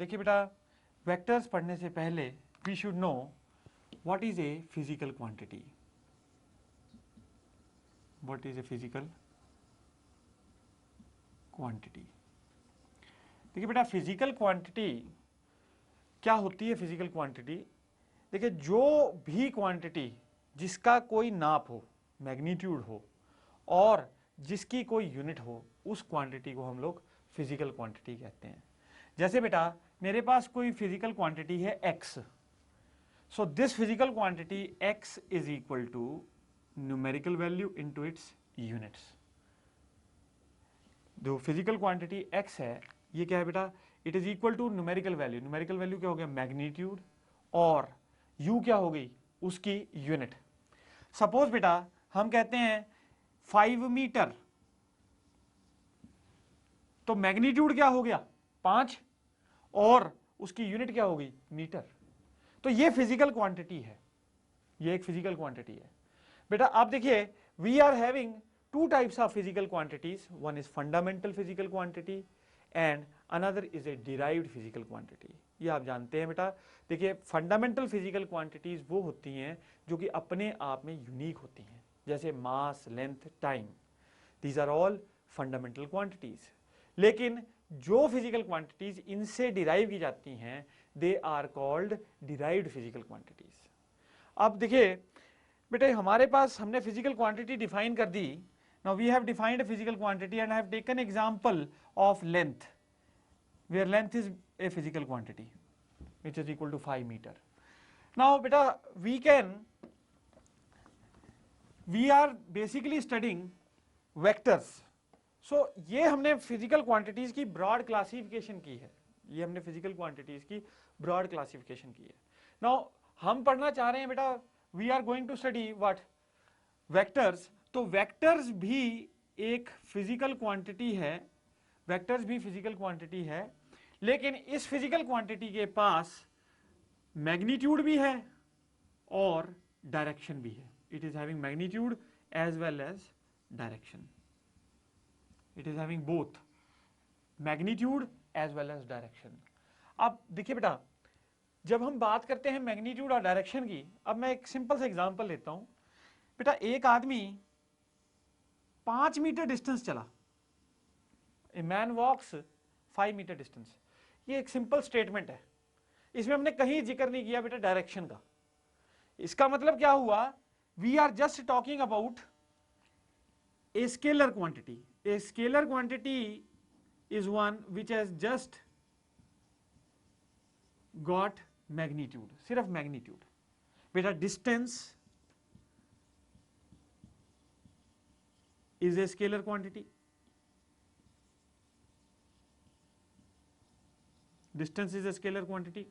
देखिए बेटा, वेक्टर्स पढ़ने से पहले we should know what is a physical quantity. What is a physical quantity? देखिए बेटा, फिजिकल क्वांटिटी क्या होती है? फिजिकल क्वांटिटी, देखिए जो भी क्वांटिटी जिसका कोई नाप हो, मैग्नीट्यूड हो और जिसकी कोई यूनिट हो, उस क्वांटिटी को हम लोग फिजिकल क्वांटिटी कहते हैं। जैसे बेटा मेरे पास कोई फिजिकल क्वांटिटी है x, so this physical quantity x is equal to numerical value into its units. जो फिजिकल क्वांटिटी x है ये क्या है बेटा? It is equal to numerical value. Numerical value क्या हो गया? मैग्नीट्यूड, और u क्या हो गई? उसकी यूनिट। सपोज बेटा हम कहते हैं 5 मीटर, तो मैग्नीट्यूड क्या हो गया? 5, और उसकी यूनिट क्या हो गई? मीटर। तो ये फिजिकल क्वांटिटी है, ये एक फिजिकल क्वांटिटी है। बेटा आप देखिए, we are having two types of physical quantities, one is fundamental physical quantity and another is a derived physical quantity. ये आप जानते हैं बेटा। देखिए फंडामेंटल फिजिकल क्वांटिटीज वो होती हैं जो कि अपने आप में यूनिक होती हैं, जैसे mass, length, time, these are all fundamental quantities. लेकिन जो फिजिकल क्वांटिटीज इनसे डिराइव की जाती हैं, they are called derived physical quantities. अब देखिए बेटे, हमारे पास हमने फिजिकल क्वांटिटी डिफाइन कर दी। Now we have defined physical quantity and have taken example of length, where length is a physical quantity which is equal to 5 meter. Now beta, we are basically studying vectors. So ये हमने physical quantities की broad classification की है, ये हमने physical quantities की broad classification की है। नाउ हम पढ़ना चाह रहे हैं बेटा, we are going to study what? Vectors. तो वेक्टर्स भी एक फिजिकल क्वांटिटी है, वेक्टर्स भी फिजिकल क्वांटिटी है, लेकिन इस फिजिकल क्वांटिटी के पास मैग्नीट्यूड भी है और डायरेक्शन भी है। It is having magnitude as well as direction. It is having both magnitude as well as direction. अब देखिए बेटा, जब हम बात करते हैं मैग्नीट्यूड और डायरेक्शन की, अब मैं एक सिंपल सा एग्जांपल लेता हूं। बेटा एक आदमी 5 मीटर डिस्टेंस चला, a man walks 5 metre distance. ये एक सिंपल स्टेटमेंट है, इसमें हमने कहीं जिक्र नहीं किया बेटा डायरेक्शन का। इसका मतलब क्या हुआ? We are just talking about a scalar quantity. A scalar quantity is one which has just got magnitude, सिर्फ मैग्नीट्यूड। बेटा distance is a scalar quantity, distance is a scalar quantity.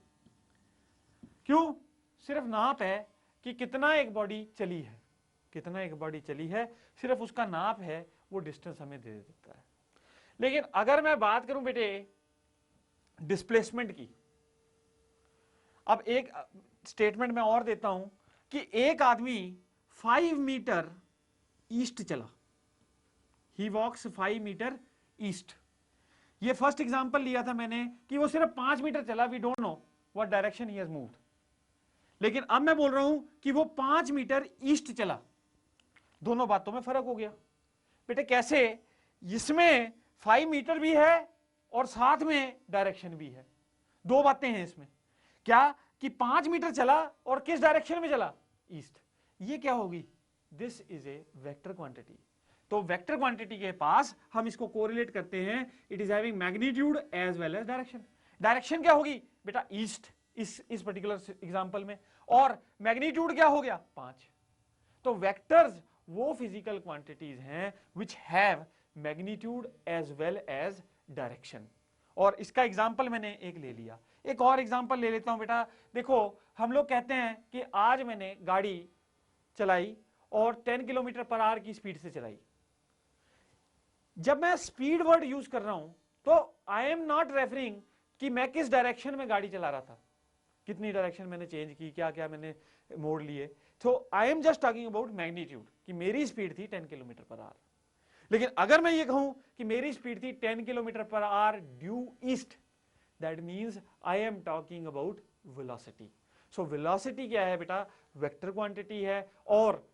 क्यों? सिर्फ नाप है कि कितना एक बॉडी चली है, कितना एक बॉडी चली है, सिर्फ उसका नाप है, वो डिस्टेंस हमें दे देता है। लेकिन अगर मैं बात करूं बेटे डिस्प्लेसमेंट की, अब एक स्टेटमेंट मैं और देता हूं कि एक आदमी 5 मीटर ईस्ट चला, ही वॉक्स 5 मीटर ईस्ट। ये फर्स्ट एग्जांपल लिया था मैंने कि वो सिर्फ 5 मीटर चला, we don't know what direction he has moved. लेकिन अब मैं बोल रहा हूं कि वो 5 मीटर ईस्ट चला, दोनों बातों में फर्क हो गया। बेटे कैसे? इसमें 5 मीटर भी है और साथ में डायरेक्शन भी है, दो बातें हैं इसमें। क्या कि 5 मीटर चला और किस डायरेक्शन में चला? ईस्ट। ये क्या होगी? This is a vector quantity. तो वेक्टर क्वांटिटी के पास हम इसको कोरिलेट करते हैं, it is having magnitude as well as direction. Direction क्या होगी बेटा? ईस्ट, इस पर्टिकुलर एग्जांपल में, और मैग्नीट्यूड क्या हो गया? 5। तो वेक्टर्स वो फिजिकल क्वांटिटीज हैं which have magnitude as well as direction. और इसका एग्जांपल मैंने एक ले लिया, एक और एग्जांपल ले लेता हूं बेटा। देखो हम लोग कहते हैं कि आज मैंने गाड़ी चलाई और 10 किलोमीटर पर आवर की स्पीड से चलाई। जब मैं स्पीड वर्ड यूज कर रहा हूं तो आई एम नॉट रेफरिंग कि मैं किस डायरेक्शन में गाड़ी चला रहा था, कितनी डायरेक्शन मैंने चेंज की, क्या क्या मैंने मोड़ लिए। तो I am just talking about magnitude कि मेरी स्पीड थी 10 किलोमीटर पर आवर। लेकिन अगर मैं ये कहूं कि मेरी स्पीड थी 10 kilometre per hour due east, that means I am talking about velocity. So velocity क्या है बेटा, वेक्टर क्वांटिटी है, और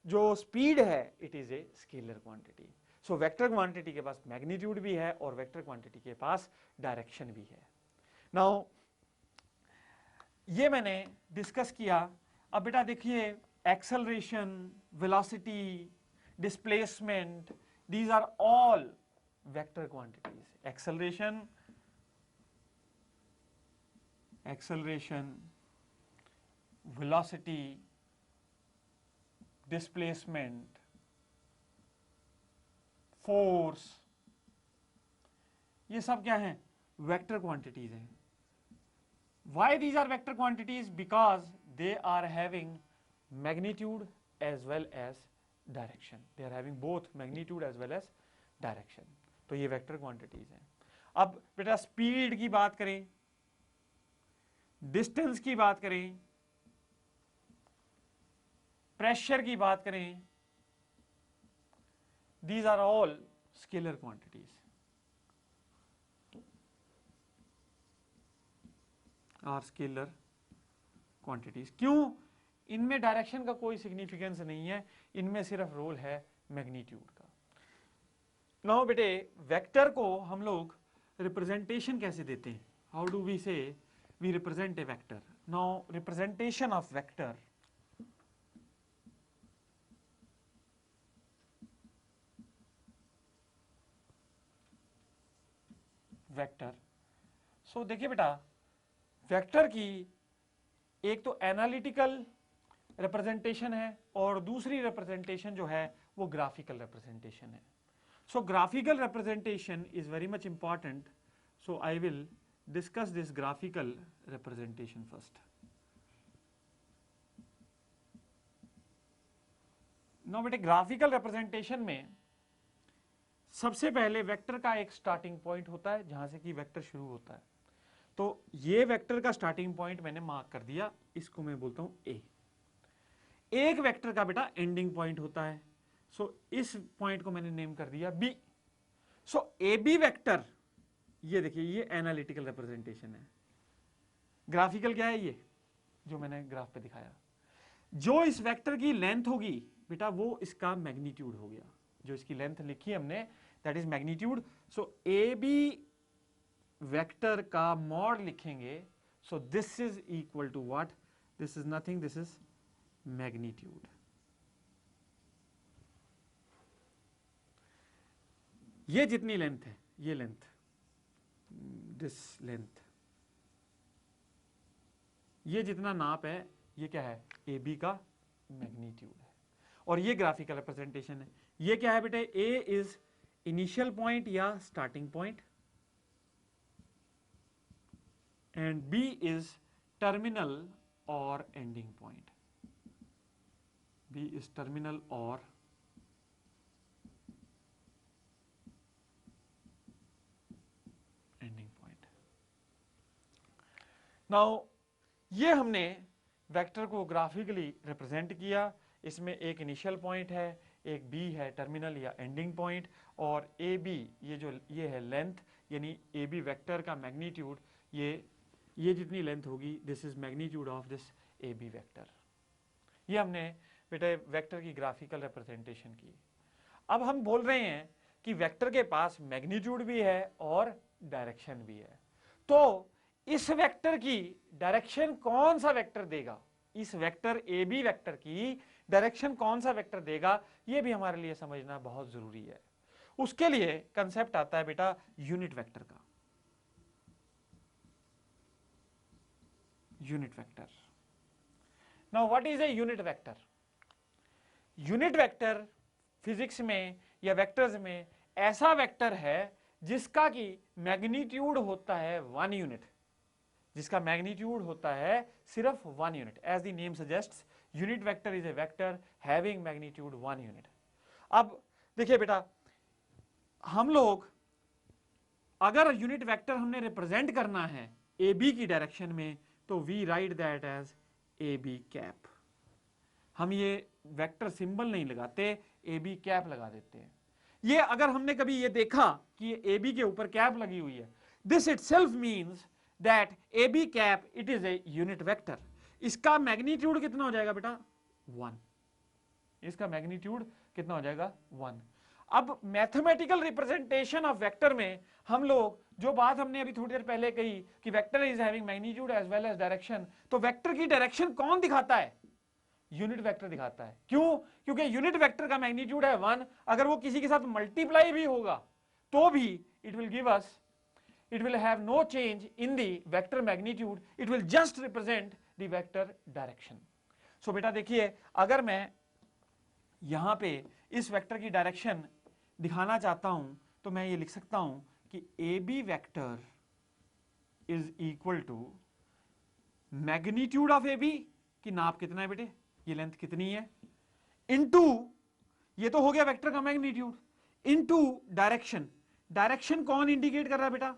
जो स्पीड है it is a scalar quantity. So vector quantity के पास मैग्नीट्यूड भी है और वेक्टर क्वांटिटी के पास डायरेक्शन भी है। नाउ ये मैंने डिस्कस किया। अब बेटा देखिए, acceleration, velocity, displacement, these are all vector quantities. Acceleration, velocity, displacement, force, ये सब क्या हैं, वेक्टर क्वांटिटीज हैं। Why these are vector quantities? Because they are having magnitude as well as direction. They are having both magnitude as well as direction. तो ये vector quantities हैं। अब बेटा स्पीड की बात करें, डिस्टेंस की बात करें, प्रेशर की बात करें, these are all scalar quantities, are scalar quantities. क्यों? इनमें डायरेक्शन का कोई सिग्निफिकेंस नहीं है, इनमें सिर्फ रोल है मैग्नीट्यूड का। नाउ बेटे, वेक्टर को हम लोग रिप्रेजेंटेशन कैसे देते हैं? How do we say we represent a vector? Now representation of vector, vector. So देखिए बेटा, वेक्टर की एक तो एनालिटिकल रिप्रेजेंटेशन है और दूसरी रिप्रेजेंटेशन जो है वो ग्राफिकल रिप्रेजेंटेशन है। So graphical representation is very much important, so I will discuss this graphical representation first. Now बेटे, ग्राफिकल रिप्रेजेंटेशन में सबसे पहले वेक्टर का एक स्टार्टिंग पॉइंट होता है जहां से कि वेक्टर शुरू होता है। तो ये वेक्टर का स्टार्टिंग पॉइंट मैंने मार्क कर दिया, इसको मैं बोलता हूं ए। एक वेक्टर का बेटा एंडिंग पॉइंट होता है, सो इस पॉइंट को मैंने नेम कर दिया B. So A B vector, ये देखिए ये एनालिटिकल रिप्रेजेंटेशन है। ग्राफिकल क्या है? ये जो मैंने ग्राफ पे दिखाया। जो इस वेक्टर की लेंथ होगी बेटा वो इसका मैग्नीट्यूड हो गया, जो इसकी लेंथ लिखी हमने that is magnitude. So A B vector का मॉड लिखेंगे, so this is equal to what? This is nothing, this is magnitude. ये जितनी लेंथ है, ये लेंथ, दिस लेंथ, ये जितना नाप है ये क्या है? ए बी का मैग्नीट्यूड है। और ये ग्राफिकल रिप्रेजेंटेशन है। ये क्या है बेटे? ए इज इनिशियल पॉइंट या starting point and B is terminal और ending point. B is terminal or ending point. Now ये हमने वेक्टर को ग्राफिकली रिप्रेजेंट किया। इसमें एक इनिशियल पॉइंट है, एक B है टर्मिनल या एंडिंग पॉइंट, और AB ये है लेंथ, यानी AB वेक्टर का मैग्नीट्यूड, ये जितनी लेंथ होगी this is magnitude of this AB vector. ये हमने बेटे वेक्टर की ग्राफिकल रिप्रेजेंटेशन की। अब हम बोल रहे हैं कि वेक्टर के पास मैग्नीट्यूड भी है और डायरेक्शन भी है। तो इस वेक्टर की डायरेक्शन कौन सा वेक्टर देगा? इस वेक्टर ए बी वेक्टर की डायरेक्शन कौन सा वेक्टर देगा, यह भी हमारे लिए समझना बहुत जरूरी है। उसके लिए कंसेप्ट आता है बेटा यूनिट वेक्टर का। Unit vector. Now what is a unit vector? Unit vector physics में या वेक्टर्स में ऐसा वेक्टर है जिसका की मैग्नीट्यूड होता है 1 यूनिट, जिसका मैग्नीट्यूड होता है सिर्फ 1 unit. As the name suggests, unit vector is a vector having magnitude 1 unit. अब देखिए बेटा, हम लोग अगर यूनिट वेक्टर हमने रिप्रेजेंट करना है ए बी की डायरेक्शन में, तो we write that as A B cap. हम ये वेक्टर सिंबल नहीं लगाते, ए बी कैप लगा देते हैं। ये अगर हमने कभी ये देखा कि ए बी के ऊपर कैप लगी हुई है, this itself means that A B cap it is a unit vector. इसका मैग्नीट्यूड कितना हो जाएगा बेटा 1, इसका मैग्नीट्यूड कितना हो जाएगा 1। अब मैथमेटिकल रिप्रेजेंटेशन ऑफ वेक्टर में हम लोग जो बात हमने अभी थोड़ी देर पहले कही कि vector is having magnitude as well as direction, तो वेक्टर की डायरेक्शन कौन दिखाता है? यूनिट वेक्टर दिखाता है। क्यों? क्योंकि यूनिट वेक्टर का मैग्नीट्यूड है 1, अगर वो किसी के साथ मल्टीप्लाई भी होगा तो भी it will give us, it will have no change in the vector magnitude, it will just represent the vector direction. So बेटा देखिए, अगर मैं यहां पे इस वेक्टर की डायरेक्शन दिखाना चाहता हूं तो मैं ये लिख सकता हूं कि A B vector is equal to magnitude of A B, की नाप कितना है बेटे, ये लेंथ कितनी है, इनटू ये तो हो गया वेक्टर का मैग्नीट्यूड, इनटू डायरेक्शन। डायरेक्शन कौन इंडिकेट कर रहा है बेटा?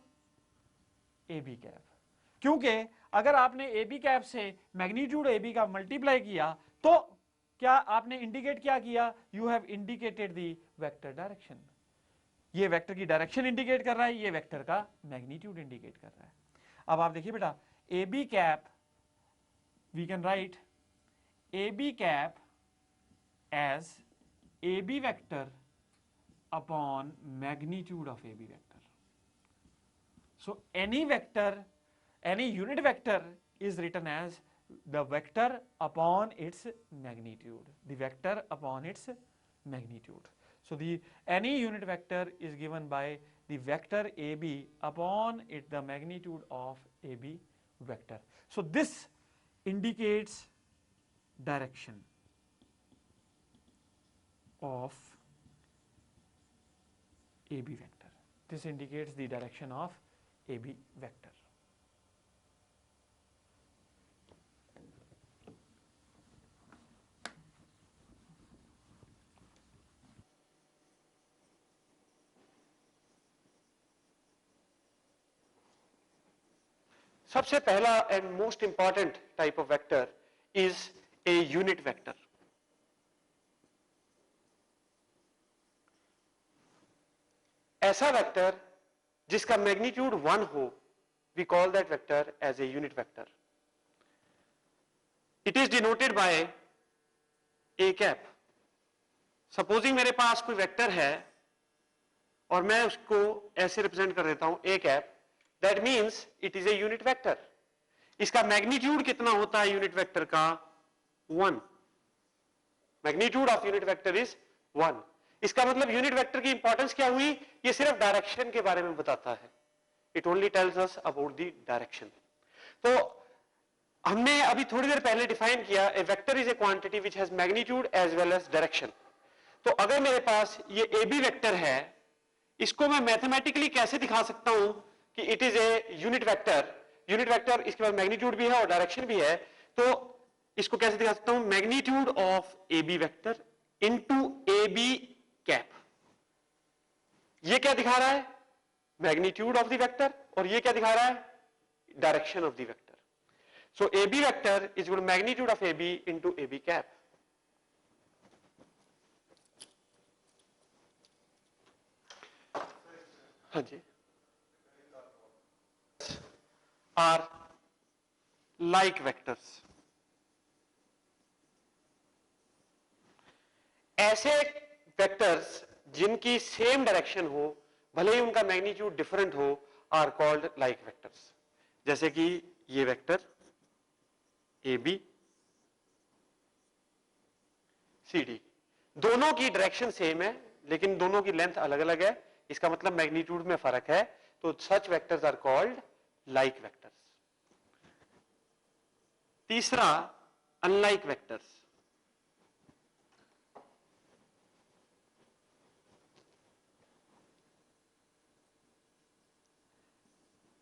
A B cap. क्योंकि अगर आपने ए बी कैप से मैग्नीट्यूड ए बी का मल्टीप्लाई किया तो क्या आपने इंडिकेट क्या किया? You have indicated the vector direction. ये वेक्टर की डायरेक्शन इंडिकेट कर रहा है, ये वेक्टर का मैग्नीट्यूड इंडिकेट कर रहा है। अब आप देखिए बेटा, A B cap we can write A B cap as A B vector upon magnitude of A B vector. So any vector, any unit vector is written as the vector upon its magnitude, the vector upon its magnitude. So the any unit vector is given by the vector AB upon it the magnitude of AB vector. So this indicates direction of AB vector. This indicates the direction of AB vector. सबसे पहला and most important type of vector is a unit vector. ऐसा vector जिसका magnitude 1 हो, we call that vector as a unit vector. It is denoted by A cap. Supposing मेरे पास कोई vector है और मैं उसको ऐसे रिप्रेजेंट कर देता हूं A cap, that means it is a unit vector. इसका मैग्नीट्यूड कितना होता है यूनिट वेक्टर का? 1। Magnitude of unit vector is 1। इसका मतलब यूनिट वेक्टर की इंपॉर्टेंस क्या हुई? ये सिर्फ डायरेक्शन के बारे में बताता है। It only tells us about the direction. तो हमने अभी थोड़ी देर पहले डिफाइन किया a vector is a quantity which has magnitude as well as direction. तो अगर मेरे पास ये ए बी वेक्टर है, इसको मैं मैथमेटिकली कैसे दिखा सकता हूं कि it is a unit vector? Unit vector इसके पास मैग्नीट्यूड भी है और डायरेक्शन भी है, तो इसको कैसे दिखा सकता हूं? Magnitude of A B vector into A B cap. ये क्या दिखा रहा है? Magnitude of the vector. और ये क्या दिखा रहा है? Direction of the vector. So A B vector is equal to magnitude of A B into A B cap. हाँ जी, आर लाइक वेक्टर्स। ऐसे वेक्टर्स जिनकी सेम डायरेक्शन हो, भले ही उनका मैग्नीट्यूड डिफरेंट हो, आर कॉल्ड लाइक वेक्टर्स। जैसे कि ये vector A B C D, दोनों की डायरेक्शन सेम है लेकिन दोनों की लेंथ अलग अलग है, इसका मतलब मैग्नीट्यूड में फर्क है, तो such vectors are called like vectors. तीसरा, अनलाइक वेक्टर्स।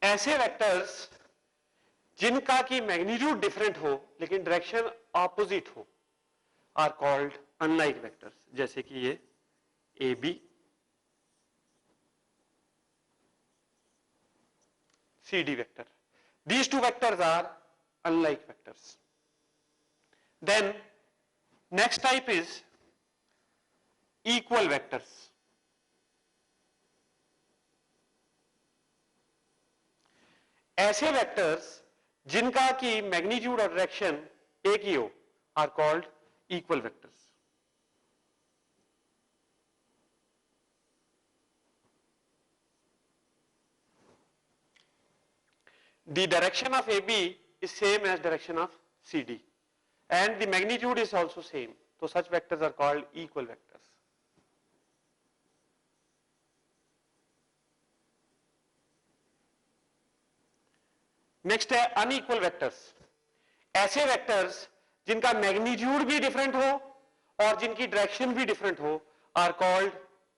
ऐसे वेक्टर्स जिनका की मैग्नीट्यूड डिफरेंट हो लेकिन डायरेक्शन ऑपोजिट हो, आर कॉल्ड अनलाइक वेक्टर्स। जैसे कि ये A B C D vector, these two vectors are unlike vectors. Then next type is equal vectors. ऐसे वेक्टर्स जिनका की मैग्नीट्यूड और डायरेक्शन एक ही हो are called equal vectors. The direction of AB is same as direction of CD and the magnitude is also same. So such vectors are called equal vectors. Next है unequal vectors. ऐसे vectors जिनका magnitude भी different हो और जिनकी direction भी different हो are called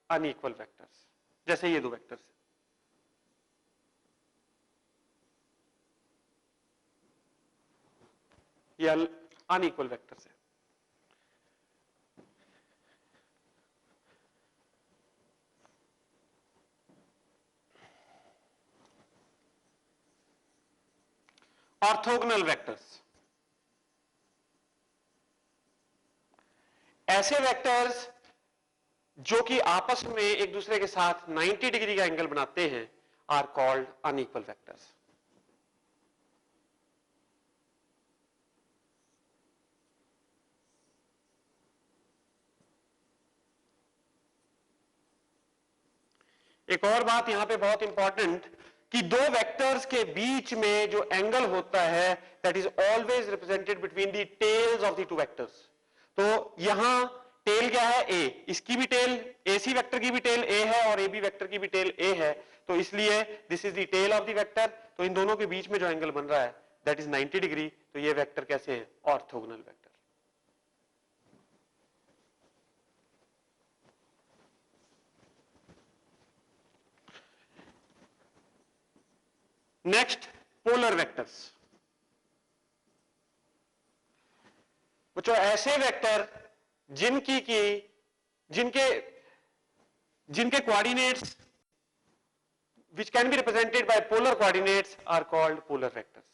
unequal vectors. जैसे ये दो वेक्टर्स. ये अनइक्वल वेक्टर्स है. Orthogonal vectors. ऐसे वेक्टर्स जो कि आपस में एक दूसरे के साथ 90 डिग्री का एंगल बनाते हैं आर कॉल्ड अनइक्वल वेक्टर्स. एक और बात यहां पे बहुत इंपॉर्टेंट कि दो वेक्टर्स के बीच में जो एंगल होता है that is always represented between the tails of the two vectors. तो यहां टेल क्या है? ए. इसकी भी टेल, एसी वेक्टर की भी टेल ए है और एबी वेक्टर की भी टेल ए है. तो इसलिए this is the tail of the vector. तो इन दोनों के बीच में जो एंगल बन रहा है दैट इज 90 डिग्री. तो ये वेक्टर कैसे है? Orthogonal vector. Next polar vectors. बच्चों ऐसे वेक्टर जिनके जिनके coordinates which can be represented by polar coordinates are called polar vectors.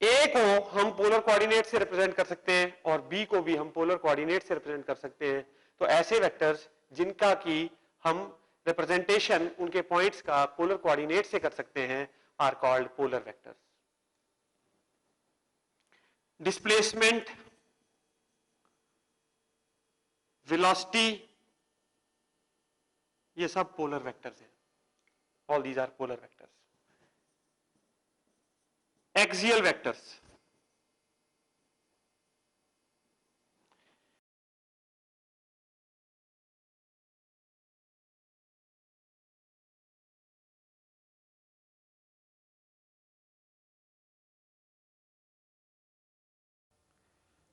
A को हम पोलर कोऑर्डिनेट से रिप्रेजेंट कर सकते हैं और B को भी हम पोलर कोऑर्डिनेट से रिप्रेजेंट कर सकते हैं. तो ऐसे वेक्टर्स जिनका की हम रिप्रेजेंटेशन उनके पॉइंट्स का पोलर कोऑर्डिनेट से कर सकते हैं are called polar vectors. Displacement, velocity, ये सब पोलर वेक्टर्स हैं. All these are polar vectors. Axial vectors.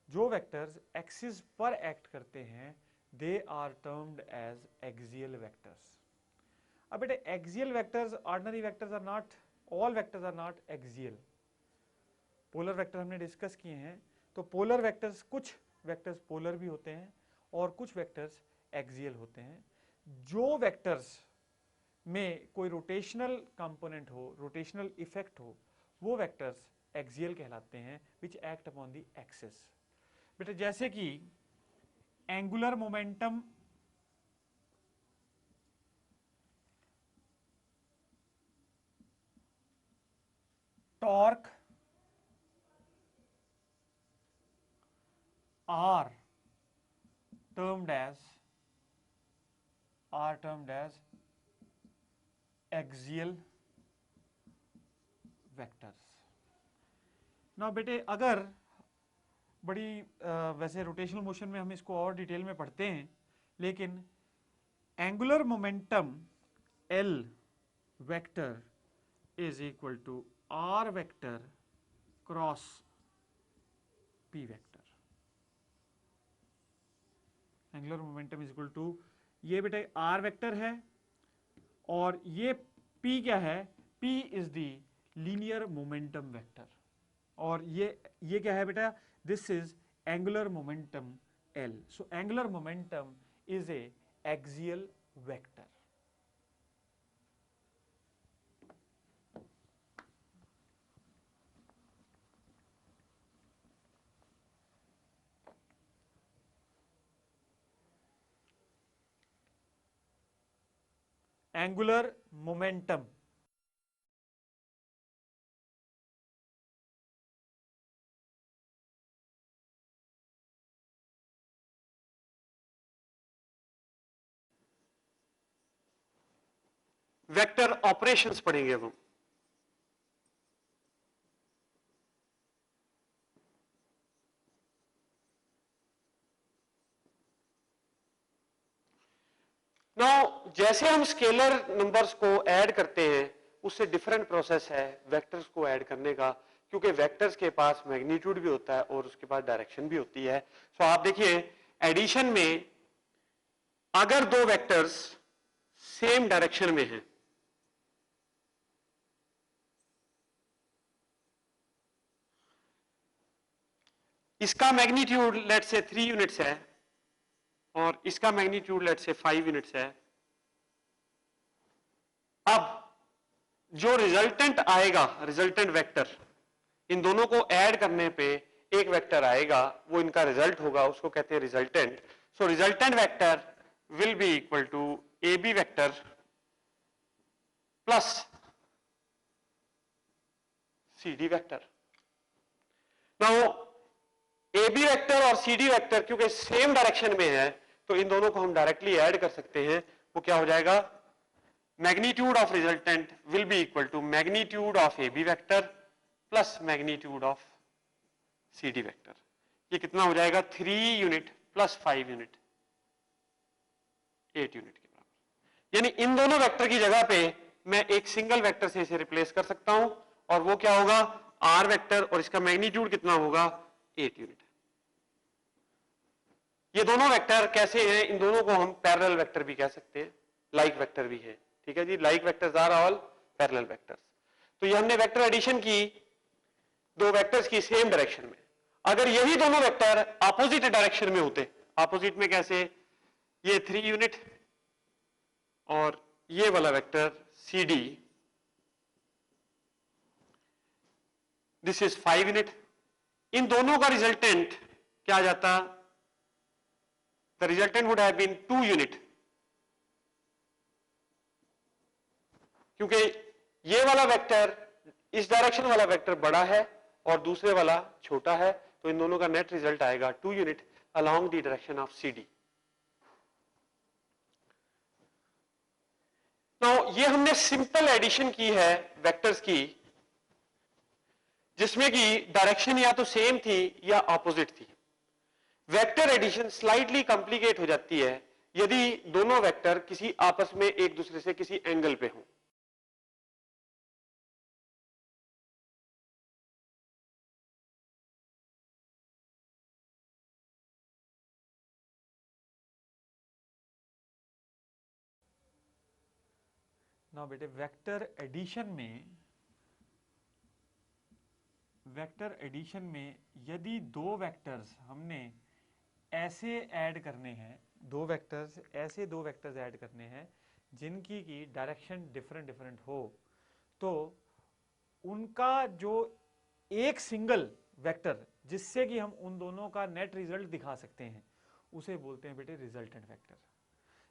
जो वेक्टर्स एक्सिस पर एक्ट करते हैं they are termed as axial vectors. अब बेटे axial vectors, ordinary vectors are not, all vectors are not axial. Polar vector हमने discuss किए हैं. तो पोलर वेक्टर्स, कुछ वेक्टर्स पोलर भी होते हैं और कुछ वेक्टर्स एक्सियल होते हैं. जो वेक्टर्स में कोई रोटेशनल कंपोनेंट हो, रोटेशनल इफेक्ट हो, वो वेक्टर्स एक्सियल कहलाते हैं which act upon the axis. बेटा जैसे कि angular momentum torque are termed as axial vectors. now बेटे अगर बड़ी वैसे रोटेशनल मोशन में हम इसको और डिटेल में पढ़ते हैं, लेकिन angular momentum L vector is equal to R vector cross P vector. Angular momentum is equal to, ये बेटा आर वेक्टर है और ये P क्या है? P is the linear momentum vector. और ये क्या है बेटा? This is angular momentum L. So angular momentum is a axial vector. Angular momentum. Vector operations पढ़ेंगे अब हम। नाउ जैसे हम स्केलर नंबर्स को ऐड करते हैं उससे डिफरेंट प्रोसेस है वेक्टर्स को ऐड करने का, क्योंकि वेक्टर्स के पास मैग्नीट्यूड भी होता है और उसके पास डायरेक्शन भी होती है। सो आप देखिए एडिशन में अगर दो वेक्टर्स सेम डायरेक्शन में हैं, इसका मैग्नीट्यूड लेट से 3 यूनिट्स है और इसका मैग्नीट्यूड लेट से 5 यूनिट्स है, अब जो रिजल्टेंट आएगा, रिजल्टेंट वेक्टर, इन दोनों को ऐड करने पे एक वेक्टर आएगा, वो इनका रिजल्ट होगा, उसको कहते हैं resultant. So resultant vector will be equal to A B vector plus C D vector. Now A B vector और सी डी वेक्टर क्योंकि सेम डायरेक्शन में है तो इन दोनों को हम डायरेक्टली ऐड कर सकते हैं। वो क्या हो जाएगा, magnitude of resultant will be equal to magnitude of A B vector plus magnitude of C D vector. ये कितना हो जाएगा, 3 यूनिट प्लस 5 यूनिट, 8 यूनिट के बराबर। यानी इन दोनों वेक्टर की जगह पे मैं एक सिंगल वेक्टर से इसे रिप्लेस कर सकता हूं और वो क्या होगा, आर वेक्टर, और इसका मैग्नीट्यूड कितना होगा, 8 यूनिट। ये दोनों वेक्टर कैसे हैं, इन दोनों को हम पैरेलल वेक्टर भी कह सकते हैं, लाइक वेक्टर भी है। ठीक है जी, like vectors are all parallel vectors. तो ये हमने वेक्टर एडिशन की दो वेक्टर्स की सेम डायरेक्शन में। अगर यही दोनों वेक्टर अपोजिट डायरेक्शन में होते, अपोजिट में कैसे, ये 3 यूनिट और ये वाला vector C D, this is 5 unit, इन दोनों का रिजल्टेंट क्या आ जाता, the resultant would have been 2 unit, क्योंकि ये वाला वेक्टर, इस डायरेक्शन वाला वेक्टर बड़ा है और दूसरे वाला छोटा है, तो इन दोनों का नेट रिजल्ट आएगा 2 unit along the direction of C D. Now ये हमने सिंपल एडिशन की है वेक्टर्स की, जिसमें कि डायरेक्शन या तो सेम थी या ऑपोजिट थी। वेक्टर एडिशन स्लाइटली कॉम्प्लिकेट हो जाती है यदि दोनों वेक्टर किसी आपस में एक दूसरे से किसी एंगल पे हों। ना बेटे वेक्टर एडिशन में यदि दो वेक्टर्स हमने ऐसे ऐड करने हैं, दो वेक्टर्स ऐड करने हैं जिनकी की डायरेक्शन डिफरेंट हो, तो उनका जो एक सिंगल वेक्टर जिससे कि हम उन दोनों का नेट रिजल्ट दिखा सकते हैं उसे बोलते हैं बेटे रिजल्टेंट वेक्टर।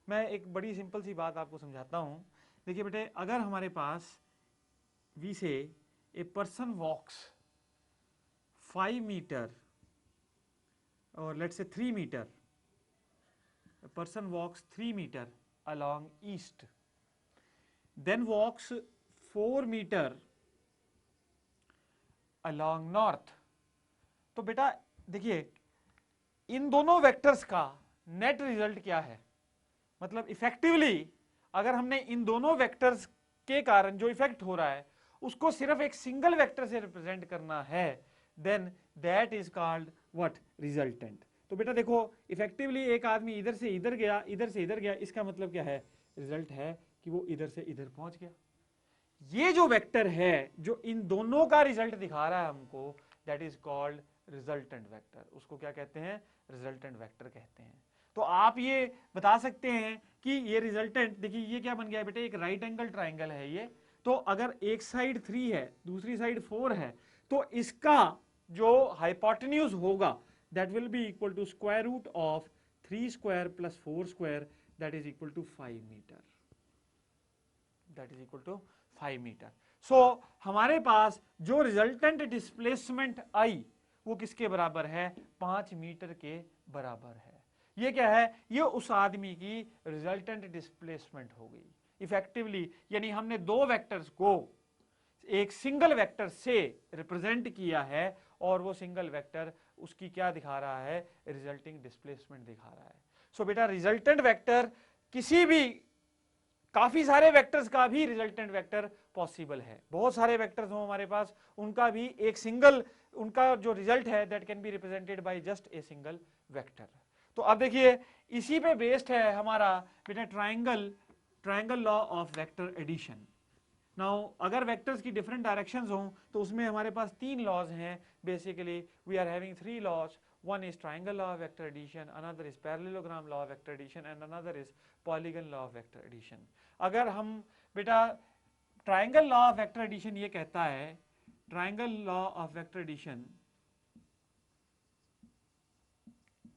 मैं एक बड़ी सिंपल सी बात आपको समझाता हूं। देखिए बेटे, अगर हमारे पास we say a person walks 5 metre or let's say 3 meter, a person walks 3 meter along east, then walks 4 meter along north। तो बेटा देखिए इन दोनों वेक्टर्स का नेट रिजल्ट क्या है, मतलब इफेक्टिवली अगर हमने इन दोनों वेक्टर्स के कारण जो इफेक्ट हो रहा है उसको सिर्फ एक सिंगल वेक्टर से रिप्रेजेंट करना है, then that is called what, resultant. तो बेटा देखो इफेक्टिवली एक आदमी इधर से इधर गया, इधर से इधर गया, इसका मतलब क्या है, रिजल्ट है कि वो इधर से इधर पहुंच गया। ये जो वेक्टर है जो इन दोनों का रिजल्ट दिखा रहा है हमको, that is called resultant vector. उसको क्या कहते हैं, रिजल्टेंट वेक्टर कहते हैं। तो आप ये बता सकते हैं कि ये रिजल्टेंट, देखिए ये क्या बन गया बेटे, एक राइट एंगल ट्राइंगल है ये। तो अगर एक साइड 3 है दूसरी साइड 4 है तो इसका जो हाइपोटेन्यूज होगा that will be equal to square root of 3 square plus 4 square, that is equal to 5 meter। That is equal to 5 metre. So हमारे पास जो रिजल्टेंट डिस्प्लेसमेंट आई वो किसके बराबर है? 5 मीटर के बराबर है। ये क्या है? ये उस आदमी की रिजल्टेंट डिस्प्लेसमेंट हो गई इफेक्टिवली, यानी हमने दो वेक्टर्स को एक सिंगल वेक्टर से रिप्रेजेंट किया है और वो सिंगल वेक्टर उसकी क्या दिखा रहा है? रिजल्टिंग डिस्प्लेसमेंट दिखा रहा है। सो बेटा रिजल्टेंट वेक्टर किसी भी, काफी सारे वेक्टर्स का भी रिजल्टेंट वेक्टर पॉसिबल है। बहुत सारे वेक्टर्स हो हमारे पास, उनका भी एक सिंगल, उनका जो रिजल्ट है that can be represented by just a single vector. तो अब देखिए इसी पे बेस्ड है हमारा बेटा triangle law of vector addition. Now अगर वेक्टर्स की डिफरेंट डायरेक्शंस हों तो उसमें हमारे पास तीन लॉज हैं basically. We are having three laws, one is triangle law of vector addition, another is parallelogram law of vector addition and another is polygon law of vector addition। अगर हम बेटा triangle law of vector addition ये कहता है, triangle law of vector addition,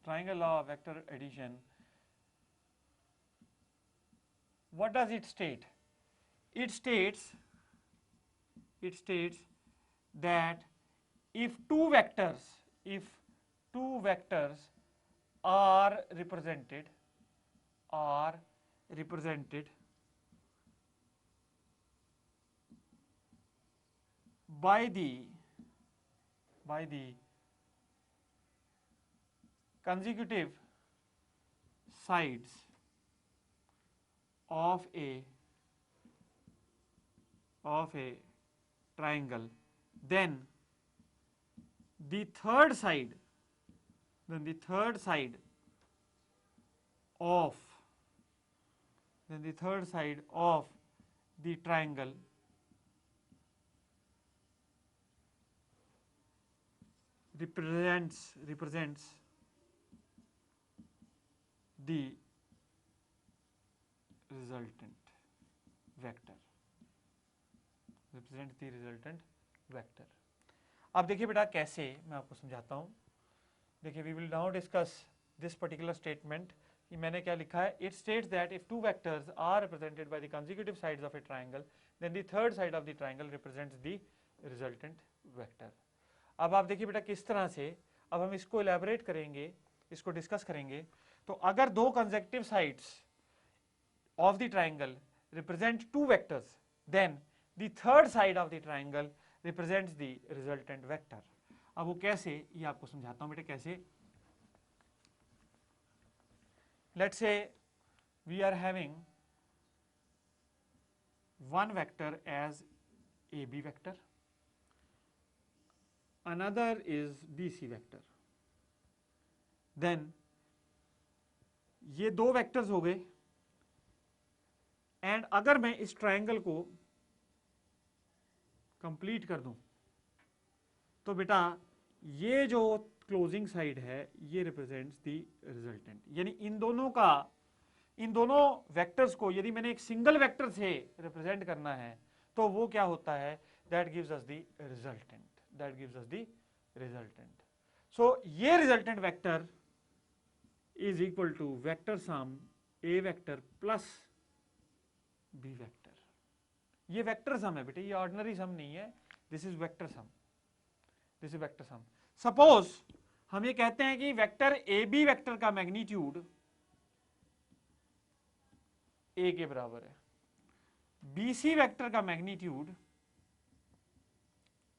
triangle law of vector addition, what does it state? It states that if two vectors are represented by the consecutive sides of a triangle, then the third side of the triangle represents the resultant vector, अब देखिए बेटा कैसे, मैं आपको समझाता हूं। देखिए we will now discuss this particular statement कि मैंने क्या लिखा है। It states that if two vectors are represented by the consecutive sides of a triangle then the third side of the triangle represents the resultant vector. अब आप देखिए बेटा किस तरह से अब हम इसको इलैबोरेट करेंगे, इसको डिस्कस करेंगे। तो अगर दो consecutive sides of the triangle represent two vectors, then the third side of the triangle represents the resultant vector। अब वो कैसे, ये आपको समझाता हूं बेटे कैसे। Let's say we are having one vector as AB vector, another is BC vector, then ये दो वेक्टर्स हो गए। एंड अगर मैं इस ट्रायंगल को कंप्लीट कर दूं तो बेटा ये जो क्लोजिंग साइड है ये रिप्रेजेंट्स द रिजल्टेंट, यानी इन दोनों वेक्टर्स को यदि मैंने एक सिंगल वेक्टर से रिप्रेजेंट करना है तो वो क्या होता है? That gives us the resultant. So ये resultant vector is equal to vector sum A vector plus B vector. ये वेक्टर सम है बेटे, ये ऑर्डिनरी सम नहीं है, this is vector sum. Suppose हम ये कहते हैं कि वेक्टर ए बी वेक्टर का मैग्नीट्यूड ए के बराबर है, बी सी वेक्टर का मैग्नीट्यूड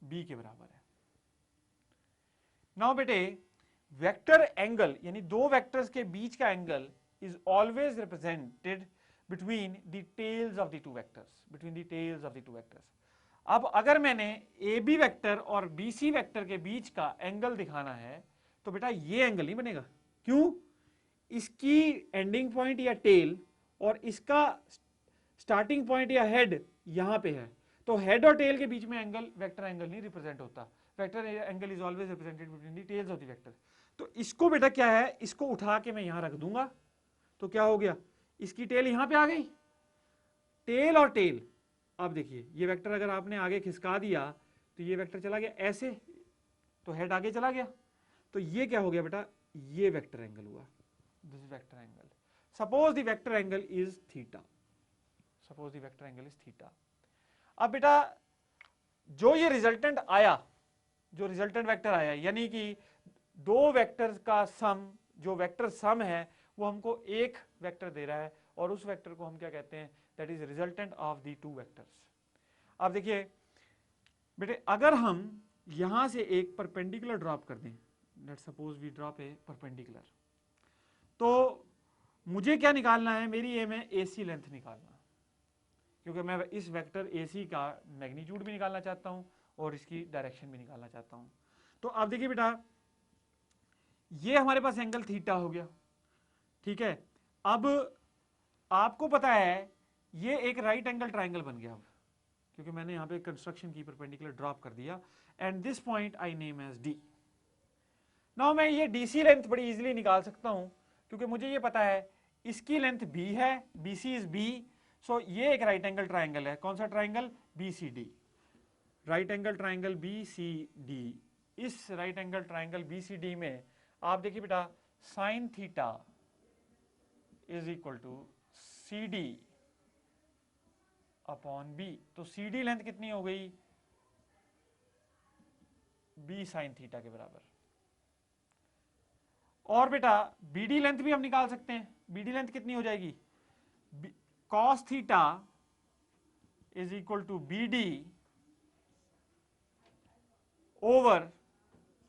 बी के बराबर है। नाउ बेटे वेक्टर एंगल यानी दो वेक्टर्स के बीच का angle is always represented between the tails of the two vectors, अब अगर मैंने ए बी वेक्टर और बी सी वेक्टर के बीच का एंगल दिखाना है तो बेटा ये एंगल नहीं बनेगा। क्यों? इसकी एंडिंग पॉइंट या टेल और इसका स्टार्टिंग पॉइंट या हेड यहां पे है, तो हेड और टेल के बीच में एंगल वेक्टर एंगल नहीं रिप्रेजेंट होता। Vector angle is always represented between the tails of the vector. तो इसको बेटा क्या है, इसको उठा के मैं यहां रख दूंगा तो क्या हो गया, इसकी टेल यहां पे आ गई, टेल और टेल। अब देखिए ये वेक्टर अगर आपने आगे खिसका दिया तो ये वेक्टर चला गया ऐसे, तो हेड आगे चला गया, तो ये क्या हो गया बेटा, ये वेक्टर एंगल हुआ, this is vector angle. Suppose the vector angle is theta, suppose the vector angle is theta. अब बेटा जो ये रिजल्टेंट आया, जो रिजल्टेंट वेक्टर आया, यानी कि दो वेक्टर्स का सम, जो वेक्टर सम है वो हमको एक वेक्टर दे रहा है और उस वेक्टर को हम क्या कहते हैं, that is resultant of the two vectors. अब देखिए बेटे अगर हम यहां से एक परपेंडिकुलर ड्रॉप कर दें, let suppose we drop a perpendicular, तो मुझे क्या निकालना है, मेरी एम है एसी लेंथ निकालना, क्योंकि मैं इस वेक्टर एसी का मैग्नीट्यूड भी निकालना चाहता हूं और इसकी डायरेक्शन भी निकालना चाहता हूं। तो अब देखिए बेटा ये हमारे पास एंगल थीटा हो गया, ठीक है। अब आपको पता है ये एक राइट एंगल ट्राइंगल बन गया अब, क्योंकि मैंने यहां पे कंस्ट्रक्शन की परपेंडिकुलर ड्रॉप कर दिया and this point I name as D. Now मैं ये डीसी लेंथ बड़ी इजीली निकाल सकता हूं, क्योंकि मुझे ये पता है इसकी लेंथ बी है, बीसी इज बी, सो ये एक राइट एंगल ट्राइंगल है। कौन सा triangle, BCD, right angle triangle BCD. इस राइट एंगल ट्राइंगल बीसीडी में आप देखिए बेटा sine theta is equal to C D upon B. तो सी डी लेंथ कितनी हो गई, बी साइन थीटा के बराबर। और बेटा बी डी लेंथ भी हम निकाल सकते हैं। बी डी लेंथ कितनी हो जाएगी, cos theta is equal to B D over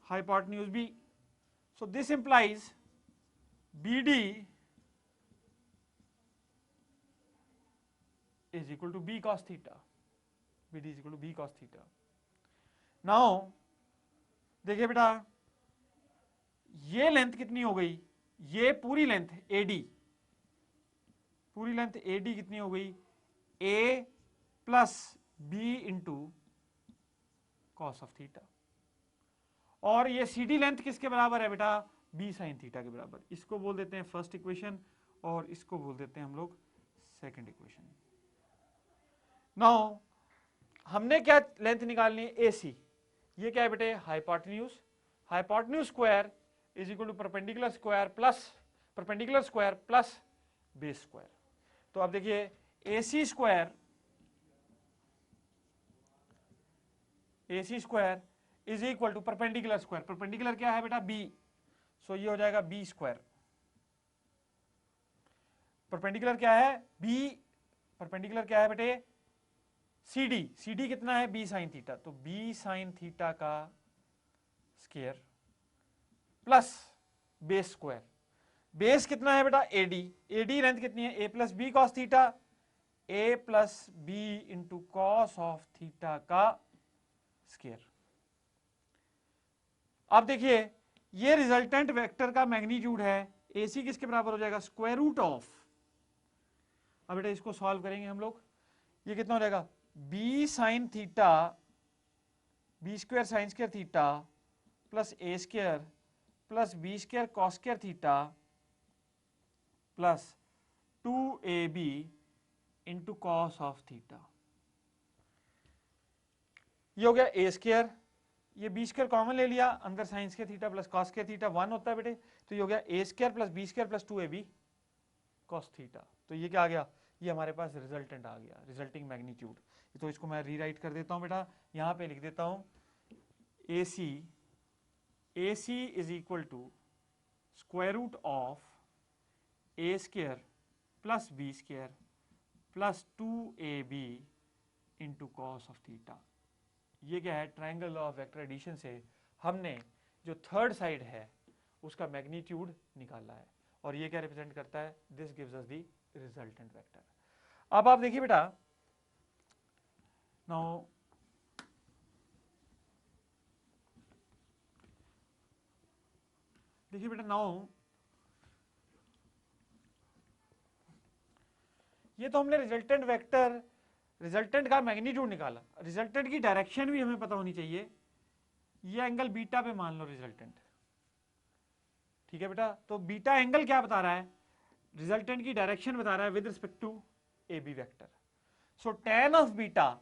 hypotenuse B. So this implies B D is equal to b cos theta, bd is equal to b cos theta. Now देखिए बेटा ये length कितनी हो गई, ये पूरी लेंथ AD, पूरी length AD कितनी हो गई, A plus B into cos of theta. और ये CD लेंथ किसके बराबर है बेटा, B साइन थीटा के बराबर। इसको बोल देते हैं फर्स्ट इक्वेशन और इसको बोल देते हैं हम लोग सेकंड इक्वेशन। नाउ हमने क्या लेंथ निकालनी है, AC। ये क्या है बेटे, hypotenuse, hypotenuse square is equal to perpendicular square plus base square. तो अब देखिए AC square is equal to perpendicular square, perpendicular क्या है बेटा B, सो ये हो जाएगा B स्क्वायर। परपेंडिकुलर क्या है B, परपेंडिकुलर क्या है बेटे CD कितना है, B साइन थीटा, तो B साइन थीटा का square plus base square. Base कितना है बेटा AD लेंथ कितनी है, A plus B cos theta, A plus B into cos of theta का स्क्वायर। अब देखिए ये रिजल्टेंट वेक्टर का मैग्नीट्यूड है, AC किसके बराबर हो जाएगा, स्क्वायर रूट ऑफ। अब बेटा इसको सॉल्व करेंगे हम लोग, ये कितना हो जाएगा, b sine theta, b square sine square theta plus a square plus b square cos square theta plus 2ab into cos of theta. ये हो गया a स्क्वायर, ये b स्क्वायर कॉमन ले लिया, अंदर sine square theta plus cos square theta 1 होता है बेटे, तो ये हो गया a square plus b square plus 2ab cos theta. तो ये क्या आ गया, ये हमारे पास रिजल्टेंट आ गया, रिजल्टिंग मैग्नीट्यूड। तो इसको मैं रीराइट कर देता हूं बेटा, यहां पे लिख देता हूं AC is equal to square root of a square plus b square plus 2ab into cos of theta. ये क्या है, ट्राइंगल ऑफ वेक्टर एडिशन से हमने जो थर्ड साइड है उसका मैग्नीट्यूड निकाला है, और ये क्या रिप्रेजेंट करता है, this gives us the resultant vector. अब आप देखिए बेटा, नाउ देखिए बेटा, नाउ ये तो हमने रिजल्टेंट वेक्टर, रिजल्टेंट का मैग्नीट्यूड निकाला, रिजल्टेंट की डायरेक्शन भी हमें पता होनी चाहिए। ये एंगल बीटा पे मान लो रिजल्टेंट, ठीक है बेटा। तो बीटा एंगल क्या बता रहा है, रिजल्टेंट की डायरेक्शन बता रहा है with respect to A B vector. So tan of beta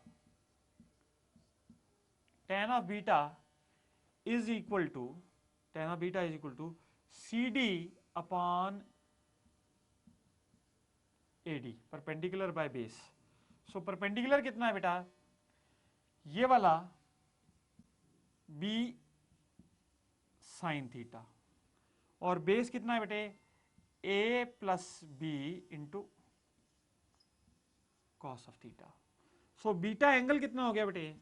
is equal to C D upon AD, perpendicular by base. So perpendicular कितना है बेटा, ये वाला b साइन थीटा, और बेस कितना है बेटे, a plus B into cos of theta. So beta angle कितना हो गया बेटे,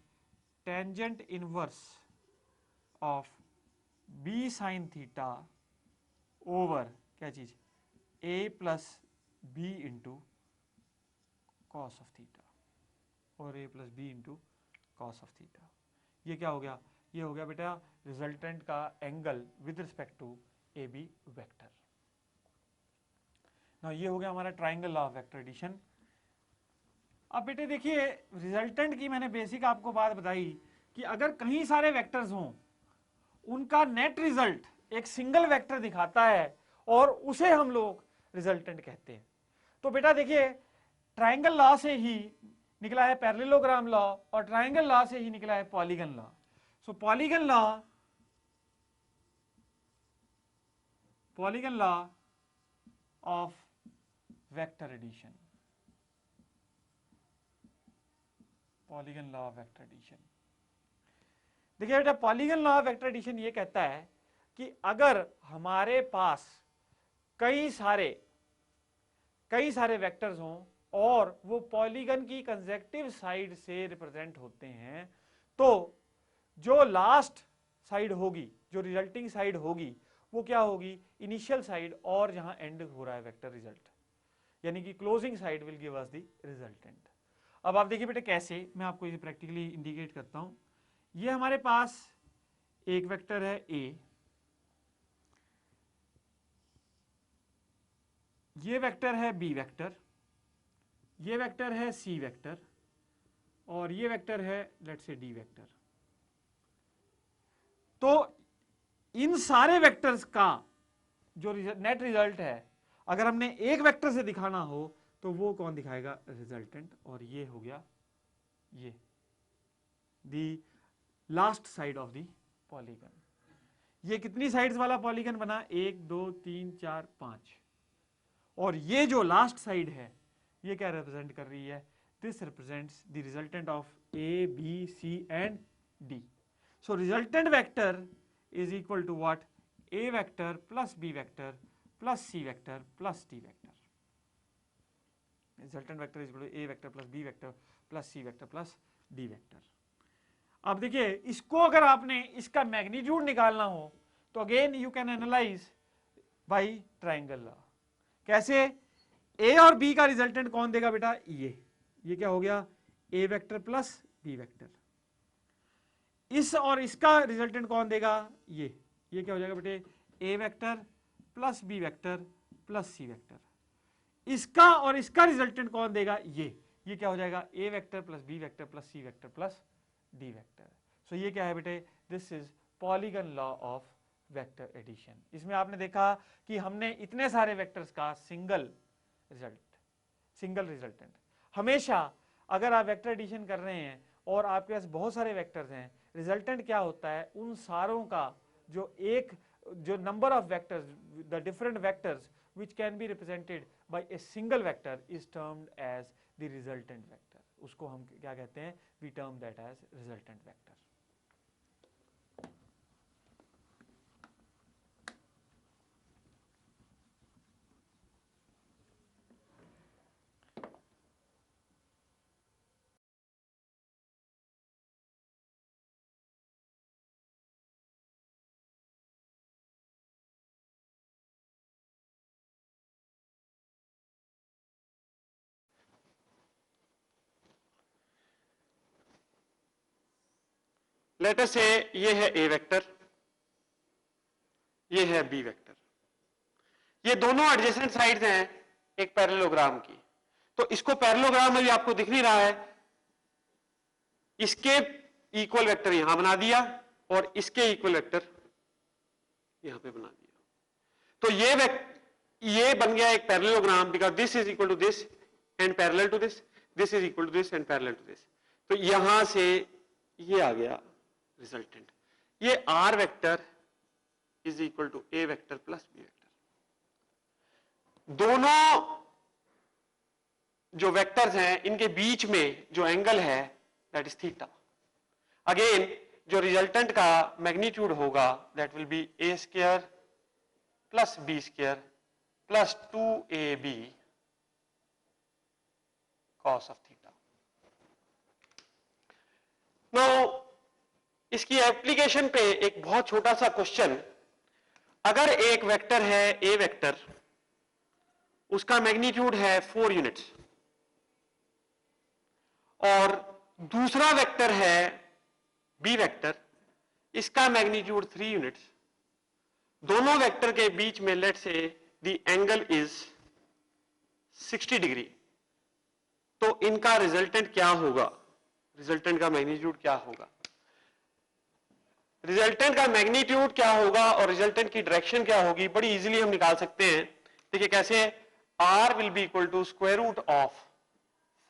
tangent inverse of b sine theta over क्या चीज, a plus B into cos of theta, और a plus B into cos of theta. ये क्या हो गया, ये हो गया बेटा रिजल्टेंट का angle with respect to A B vector. ना ये हो गया हमारा triangle law of vector addition. अब बेटे देखिए रिजल्टेंट की मैंने बेसिक आपको बात बताई कि अगर कहीं सारे वेक्टर्स हों, उनका नेट रिजल्ट एक सिंगल वेक्टर दिखाता है और उसे हम लोग रिजल्टेंट कहते हैं। तो बेटा देखिए ट्राइंगल लॉ से ही निकला है पैरेललोग्राम लॉ, और ट्राइंगल लॉ से ही निकला है polygon law. So polygon law of vector addition, polygon law of vector addition. देखिए बेटा polygon law of vector addition ये कहता है कि अगर हमारे पास कई सारे वेक्टर्स हों और वो पॉलीगन की कंसेक्टिव साइड से रिप्रेजेंट होते हैं, तो जो लास्ट साइड होगी, जो रिजल्टिंग साइड होगी, वो क्या होगी, इनिशियल साइड, और जहां एंड हो रहा है वेक्टर रिजल्ट, यानी कि closing side will give us the resultant. अब आप देखिए बेटे कैसे, मैं आपको इसे प्रैक्टिकली इंडिकेट करता हूं। ये हमारे पास एक वेक्टर है ए, ये वेक्टर है बी वेक्टर, ये वेक्टर है सी वेक्टर, और ये वेक्टर है लेट्स से डी वेक्टर। तो इन सारे वेक्टर्स का जो नेट रिजल्ट है, अगर हमने एक वेक्टर से दिखाना हो तो वो कौन दिखाएगा, रिजल्टेंट। और ये हो गया ये दी last side of the polygon. ये कितनी साइड्स वाला पॉलीगन बना, 1 2 3 4 5, और ये जो लास्ट साइड है ये क्या रिप्रेजेंट कर रही है, this represents the resultant of A B C and D. So resultant vector is equal to what, a vector plus b vector plus c vector plus d vector. Resultant vector is equal to a vector plus b vector plus c vector plus d vector. अब देखिए इसको अगर आपने इसका magnitude निकालना हो तो again you can analyse by triangle law. कैसे, a और b का रिजल्टेंट कौन देगा बेटा, ये क्या हो गया, a vector plus b vector. इस और इसका रिजल्टेंट कौन देगा, ये क्या हो जाएगा बेटे, A vector plus B vector plus C vector. इसका और इसका रिजल्टेंट कौन देगा, ये क्या हो जाएगा, A vector plus B vector plus C vector plus D vector. So ये क्या है बेटे, this is polygon law of vector addition. इसमें आपने देखा कि हमने इतने सारे वेक्टर्स का सिंगल रिजल्टेंट। हमेशा अगर आप वेक्टर एडिशन कर रहे हैं और आपके पास बहुत सारे वेक्टर्स हैं, रिजल्टेंट क्या होता है, उन सारों का जो number of vectors, the different vectors which can be represented by a single vector is termed as the resultant vector. उसको हम क्या कहते हैं, we term that as resultant vector. Late us से ये है ए वेक्टर, ये है बी वेक्टर, ये दोनों एडजेसेंट साइड्स हैं एक पैरेललोग्राम की। तो इसको पैरेललोग्राम में भी आपको दिख नहीं रहा है, इसके इक्वल वेक्टर यहां बना दिया और इसके इक्वल वेक्टर यहां पे बना दिया। तो ये बन गया एक parallelogram, because this is equal to this and parallel to this, this is equal to this and parallel to this. तो यहां से ये आ गया रिजल्टेंट। ये R vector is equal to A vector plus B vector. दोनों जो vectors हैं इनके बीच में जो एंगल है दैट इज थीटा। अगेन जो रिजल्टेंट का मैग्नीट्यूड होगा that will be A square plus B square plus 2ab cos of theta. Now इसकी एप्लीकेशन पे एक बहुत छोटा सा क्वेश्चन, अगर एक वेक्टर है ए वेक्टर, उसका मैग्नीट्यूड है 4 यूनिट्स और दूसरा वेक्टर है बी वेक्टर, इसका मैग्नीट्यूड 3 यूनिट्स, दोनों वेक्टर के बीच में लेट से द एंगल इज 60 डिग्री, तो इनका रिजल्टेंट क्या होगा, रिजल्टेंट का मैग्नीट्यूड क्या होगा? रिजल्टेंट का मैग्नीट्यूड क्या होगा और रिजल्टेंट की डायरेक्शन क्या होगी, बड़ी इजीली हम निकाल सकते हैं। देखिए कैसे, r will be equal to square root of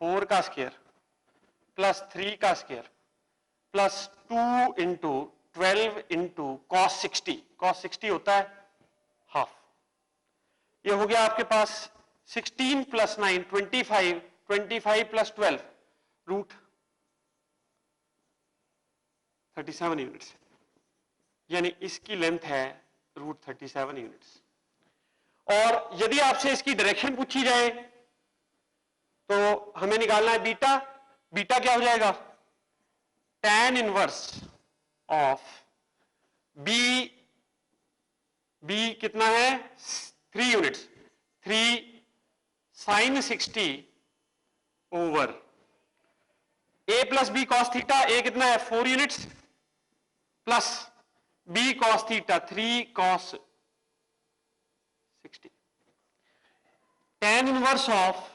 4 का स्क्वायर प्लस 3 का square plus 2 into 12 into cos 60, cos 60 होता है हाफ। ये हो गया आपके पास 16 प्लस 9 25, 25 प्लस 12 रूट 37 यूनिट्स, यानी इसकी लेंथ है रूट 37 यूनिट्स। और यदि आपसे इसकी डायरेक्शन पूछी जाए तो हमें निकालना है बीटा। बीटा क्या हो जाएगा, tan inverse of B, B कितना है 3 units, 3 sine 60 over A plus B cos theta, A कितना है 4 units plus B cos theta 3 cos 60, tan inverse of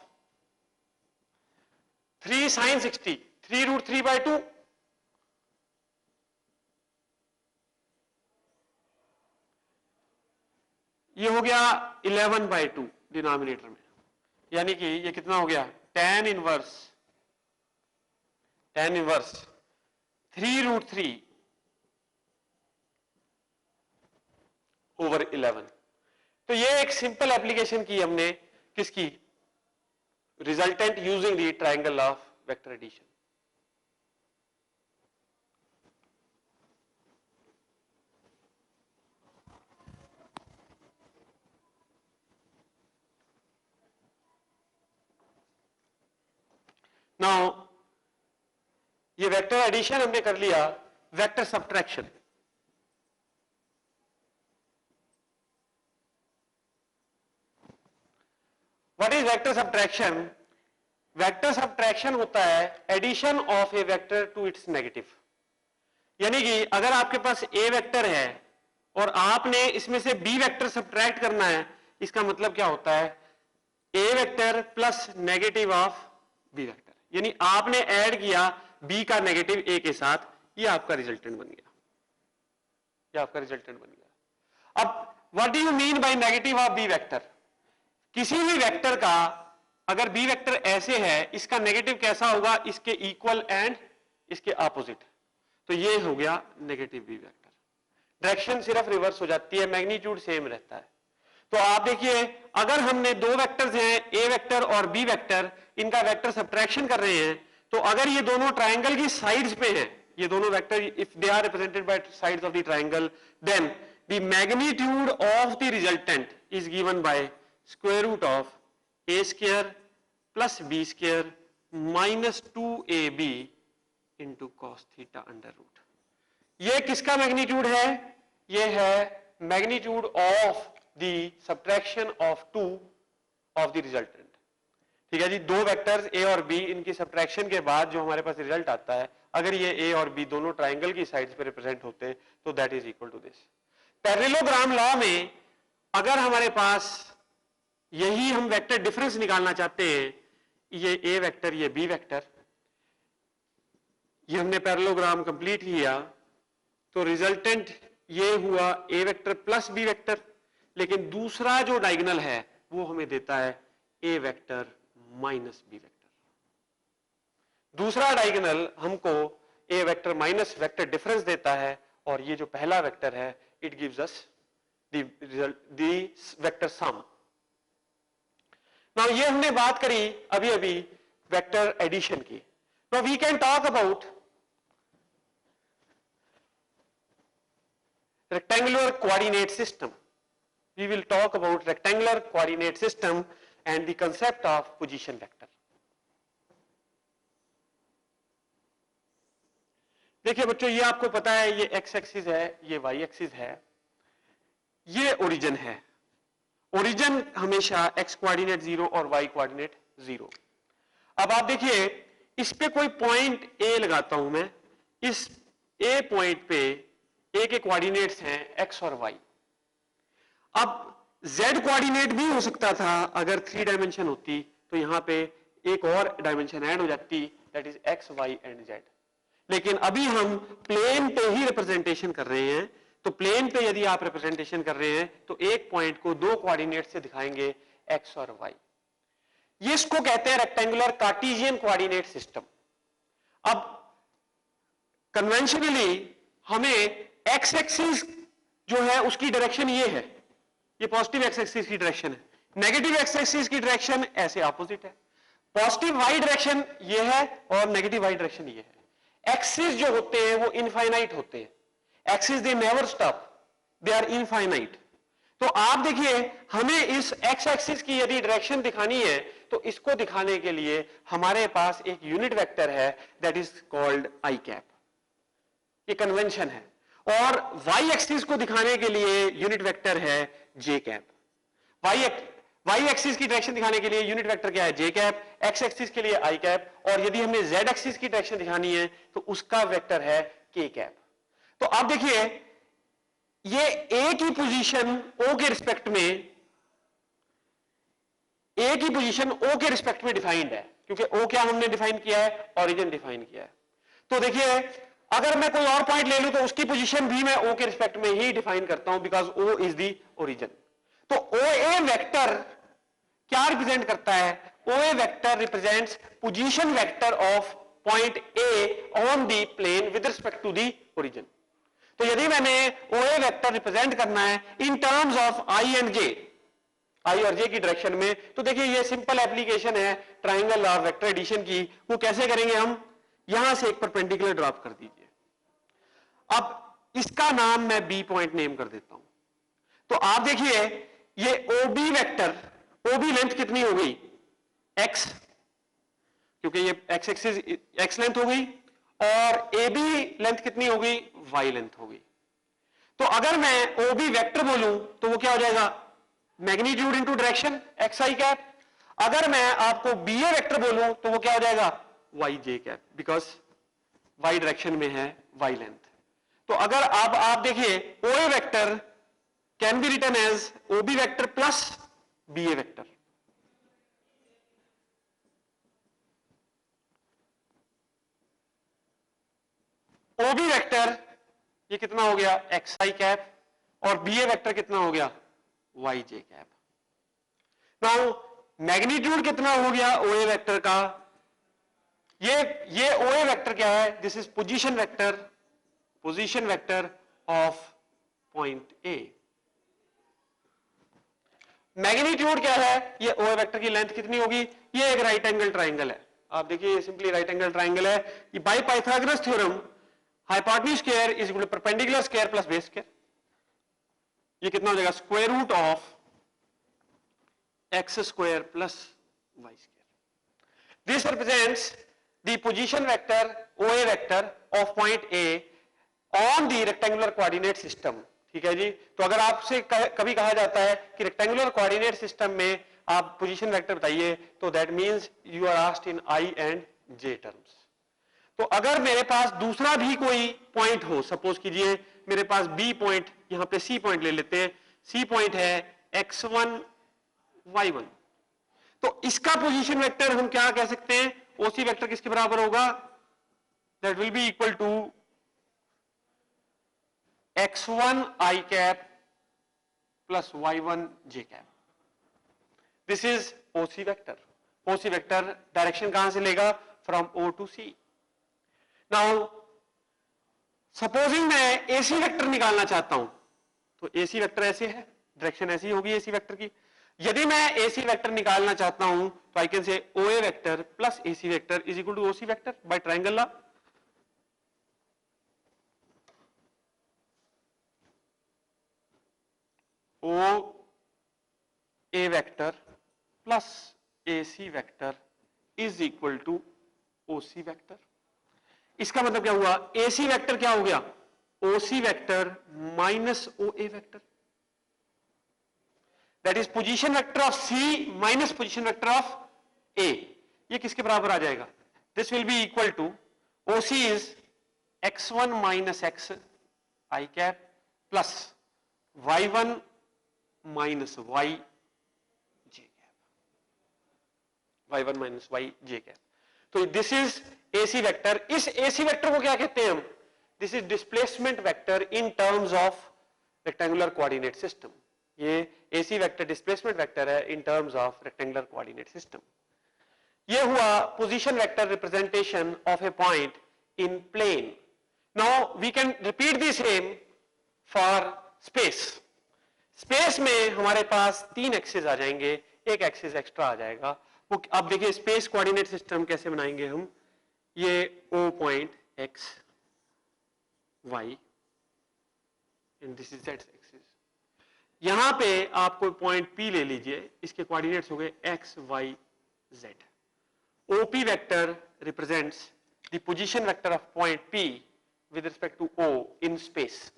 3 sine 60, 3 root 3 by 2, ये हो गया 11 बाय 2 डिनोमिनेटर में, यानी कि ये कितना हो गया tan इनवर्स 3 रूट 3 ओवर 11। तो ये एक सिंपल एप्लीकेशन की हमने किसकी, resultant using the triangle of vector addition. Now ये वेक्टर एडिशन हमने कर लिया, vector subtraction. What is vector subtraction? Vector subtraction होता है addition of A vector to its negative. यानी कि अगर आपके पास ए वेक्टर है और आपने इसमें से बी वेक्टर सब्ट्रैक्ट करना है, इसका मतलब क्या होता है, A vector plus negative of B vector, यानी आपने ऐड किया बी का नेगेटिव ए के साथ, ये आपका रिजल्टेंट बन गया, ये आपका रिजल्टेंट बन गया। अब what do you mean by negative of B vector? किसी भी वेक्टर का अगर बी वेक्टर ऐसे है, इसका नेगेटिव कैसा होगा, इसके इक्वल एंड इसके ऑपोजिट, तो ये हो गया नेगेटिव बी वेक्टर। डायरेक्शन सिर्फ रिवर्स हो जाती है, मैग्नीट्यूड सेम रहता है। तो आप देखिए, अगर हमने दो वेक्टर्स हैं ए वेक्टर और बी वेक्टर, इनका वेक्टर सब्ट्रैक्शन कर रहे हैं, तो अगर ये दोनों ट्राइंगल की साइड्स पे हैं, ये दोनों vector if they are represented by sides of the triangle, then the magnitude of the resultant is given by square root of A square plus B square minus 2ab into cos theta under root. ये किसका magnitude है? ये है magnitude of the subtraction of 2 of the resultant. ठीक है जी, दो vectors A और B, इनकी सब्ट्रैक्शन के बाद जो हमारे पास रिजल्ट आता है, अगर ये ए और बी दोनों ट्राइंगल की साइड्स पे रिप्रेजेंट होते हैं तो that is equal to this. Parallelogram law में अगर हमारे पास यही हम वेक्टर डिफरेंस निकालना चाहते हैं, ये ए वेक्टर ये बी वेक्टर, ये हमने पैरेललोग्राम कंप्लीट किया, तो रिजल्टेंट ये हुआ ए वेक्टर प्लस बी वेक्टर, लेकिन दूसरा जो डायगोनल है वो हमें देता है A vector minus B vector. दूसरा डायगोनल हमको ए वेक्टर माइनस वेक्टर डिफरेंस देता है, और ये जो पहला वेक्टर है it gives us the vector sum. Now ये हमने बात करी अभी अभी वेक्टर एडिशन की. Now we can talk about rectangular coordinate system. We will talk about rectangular coordinate system and the concept of position vector. देखिए बच्चों, ये आपको पता है, ये x एक्सिस है, ये y एक्सिस है, ये ओरिजिन है. ओरिजिन हमेशा x कोऑर्डिनेट 0 और y कोऑर्डिनेट 0. अब आप देखिए, इस पे कोई पॉइंट A लगाता हूं मैं. इस A पॉइंट पे A के कोऑर्डिनेट्स हैं x और y. अब z कोऑर्डिनेट भी हो सकता था अगर 3 डायमेंशन होती, तो यहां पे एक और डायमेंशन ऐड हो जाती, that is x, y and z. लेकिन अभी हम प्लेन पे ही रिप्रेजेंटेशन कर रहे हैं. तो प्लेन पे यदि आप रिप्रेजेंटेशन कर रहे हैं तो एक पॉइंट को दो कोऑर्डिनेट से दिखाएंगे x और y. ये इसको कहते हैं रेक्टेंगुलर कार्टेशियन कोऑर्डिनेट सिस्टम. अब कन्वेंशनली हमें x एक्सिस जो है उसकी डायरेक्शन ये है, ये पॉजिटिव x एक्सिस की डायरेक्शन है. नेगेटिव x एक्सिस की डायरेक्शन ऐसे ऑपोजिट है. पॉजिटिव y डायरेक्शन ये है और नेगेटिव y डायरेक्शन ये है. एक्सिस जो होते हैं वो इनफाइनाइट होते हैं. Axis they never stop, they are infinite. तो आप देखिए, हमें इस x एक्सिस की यदि डायरेक्शन दिखानी है तो इसको दिखाने के लिए हमारे पास एक यूनिट वेक्टर है, that is called i cap. ये कन्वेंशन है. और y एक्सिस को दिखाने के लिए यूनिट वेक्टर है j कैप. y एक्सिस की डायरेक्शन दिखाने के लिए यूनिट वेक्टर क्या है, j कैप. x एक्सिस के लिए i कैप. और यदि हमने z एक्सिस की डायरेक्शन दिखानी है तो उसका वेक्टर है k कैप. तो आप देखिए, ये a की पोजीशन o के रिस्पेक्ट में, a की पोजीशन o के रिस्पेक्ट में डिफाइंड है, क्योंकि o क्या हमने डिफाइन किया है, ओरिजिन डिफाइन किया है. तो देखिए, अगर मैं कोई और पॉइंट ले लूं तो उसकी पोजीशन भी मैं o के रिस्पेक्ट में ही डिफाइन करता हूं, because o is the origin. तो OA वेक्टर क्या रिप्रेजेंट करता है? OA vector represents position vector of point A on the plane with respect to the origin. तो यदि मैंने OA वेक्टर रिप्रेजेंट करना है in terms of I and J, I और J की डायरेक्शन में, तो देखिए ये सिंपल एप्लीकेशन है ट्राइंगल और वेक्टर एडिशन की. वो कैसे करेंगे हम? यहां से एक परपेंडिकुलर ड्रॉप कर दीजिए. अब इसका नाम मैं B पॉइंट नेम कर देता हूं. तो आप देखिए, ये OB वेक्टर, OB लेंथ कितनी हो गई? X, क्योंकि ये X एक्सिस X लेंथ हो गई. और AB लेंथ कितनी हो गई? Y लेंथ हो गई. तो अगर मैं OB वेक्टर बोलूं तो वो क्या हो जाएगा? Magnitude into direction XI cap. अगर मैं आपको BA वेक्टर बोलूं तो वो क्या हो जाएगा? YJ cap, because Y direction में है Y लेंथ. तो अगर आप देखिए, OA vector can be written as OB vector plus BA vector. OB vector ये कितना हो गया? XI cap. और BA वेक्टर कितना हो गया? YJ cap. नाउ मैग्नीट्यूड कितना हो गया OA वेक्टर का? ये OA वेक्टर क्या है? This is position vector of point A. Magnitude क्या है? ये OA वेक्टर की लेंथ कितनी होगी? ये एक राइट एंगल ट्राइंगल है. आप देखिए, ये सिंपली राइट एंगल ट्राइंगल है. ये by Pythagoras theorem hypotenuse square is equal to perpendicular square plus base square. ये कितना हो जाएगा? Square root of x square plus y square. This represents the position vector OA vector of point A on the rectangular coordinate system. ठीक है जी. तो अगर आपसे कभी कहा जाता है कि रेक्टेंगुलर कोऑर्डिनेट सिस्टम में आप पोजीशन वेक्टर बताइए, तो that means you are asked in I and J terms. तो अगर मेरे पास दूसरा भी कोई पॉइंट हो, सपोज कीजिए मेरे पास B पॉइंट, यहां पे C पॉइंट ले लेते हैं. C पॉइंट है x1 y1. तो इसका पोजीशन वेक्टर हम क्या कह सकते हैं? OC वेक्टर किसके बराबर होगा? That will be equal to x1 I cap plus y1 j cap. This is OC vector. OC vector direction कहां से लेगा? From O to C. Now supposing मैं AC वेक्टर निकालना चाहता हूं, तो AC वेक्टर ऐसे है, डायरेक्शन ऐसी होगी AC वेक्टर की. यदि मैं AC वेक्टर निकालना चाहता हूं तो I can say OA vector plus AC vector is equal to OC vector by triangle law. OA vector plus AC vector is equal to OC vector. इसका मतलब क्या हुआ, AC वेक्टर क्या हो गया, OC vector minus OA vector, that is position vector of C minus position vector of A। ये किसके बराबर आ जाएगा, this will be equal to OC is x1 minus x I cap plus y1 minus y j cap, y1 minus y j cap. तो this is AC vector. इस AC vector को क्या कहते हैं हम, this is displacement vector in terms of rectangular coordinate system. ये AC vector displacement vector है in terms of rectangular coordinate system. ये हुआ position vector representation of a point in plane. Now we can repeat the same for space. Space में हमारे पास 3 axis आ जाएंगे, एक axis extra आ जाएगा। वो अब देखिए स्पेस कोऑर्डिनेट सिस्टम कैसे बनाएंगे हम, ये O point x y and this is z axis. यहां पे आप कोई पॉइंट P ले लीजिए, इसके कोऑर्डिनेट्स हो गए x y z। OP vector represents the position vector of point P with respect to O in space.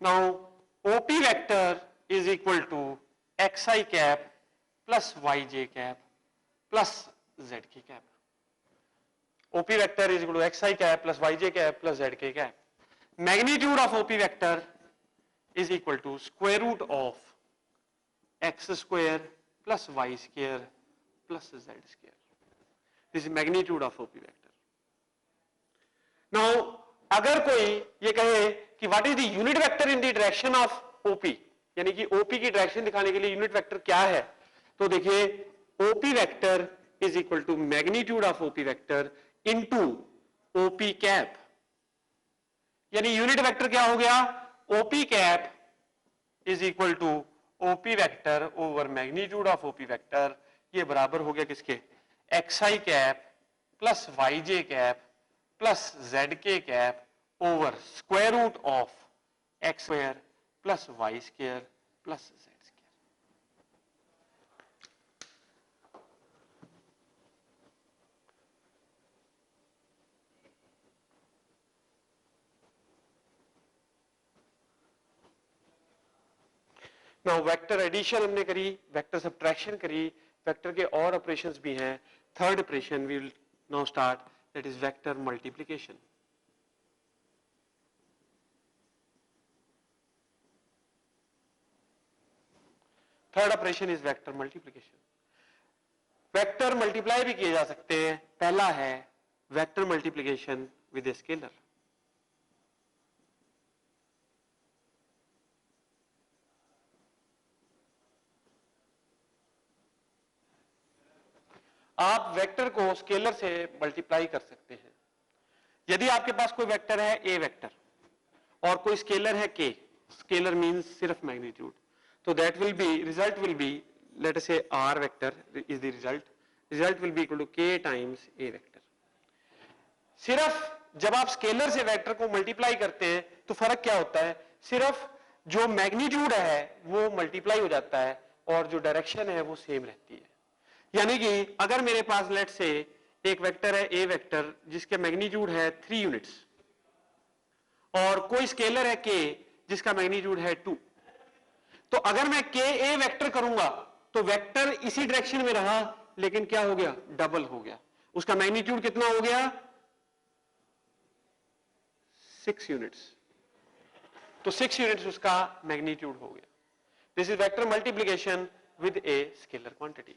Now OP vector is equal to xi cap plus yj cap plus zk cap. OP vector is equal to xi cap plus yj cap plus zk cap. Magnitude of OP vector is equal to square root of x square plus y square plus z square. This is magnitude of OP vector. Now अगर कोई ये कहे कि what is the unit vector in the direction of OP, यानी कि OP की direction दिखाने के लिए यूनिट वेक्टर क्या है, तो देखिए OP vector is equal to magnitude of OP vector into OP cap. यानी यूनिट वेक्टर क्या हो गया, OP cap is equal to OP vector over magnitude of OP vector. ये बराबर हो गया किसके, xi cap plus yj cap plus zk cap over square root of x square plus y square plus z square. Now vector addition हमने करी, vector subtraction करी, vector के और ऑपरेशंस भी हैं। Third operation we will now start, that is vector multiplication. Third operation is vector multiplication. Vector multiply भी किए जा सकते हैं। पहला है vector multiplication with a scalar. आप वेक्टर को स्केलर से मल्टीप्लाई कर सकते हैं। यदि आपके पास कोई वेक्टर है A वेक्टर और कोई स्केलर है K, स्केलर मींस सिर्फ मैग्नीट्यूड, तो that will be, result will be, let us say R vector is the result will be equal to K times A vector. सिर्फ जब आप स्केलर से वेक्टर को मल्टीप्लाई करते हैं तो फर्क क्या होता है, सिर्फ जो मैग्नीट्यूड है वो मल्टीप्लाई हो जाता है और जो डायरेक्शन है वो सेम रहती है। यानी कि अगर मेरे पास लेट से एक वेक्टर है A वेक्टर जिसके मैग्नीट्यूड है 3 यूनिट्स और कोई स्केलर है K जिसका मैग्नीट्यूड है 2, तो अगर मैं K A वेक्टर करूंगा तो वेक्टर इसी डायरेक्शन में रहा, लेकिन क्या हो गया, डबल हो गया। उसका मैग्नीट्यूड कितना हो गया, 6 यूनिट्स। तो 6 यूनिट्स उसका मैग्नीट्यूड हो गया। This is vector multiplication with a scalar quantity.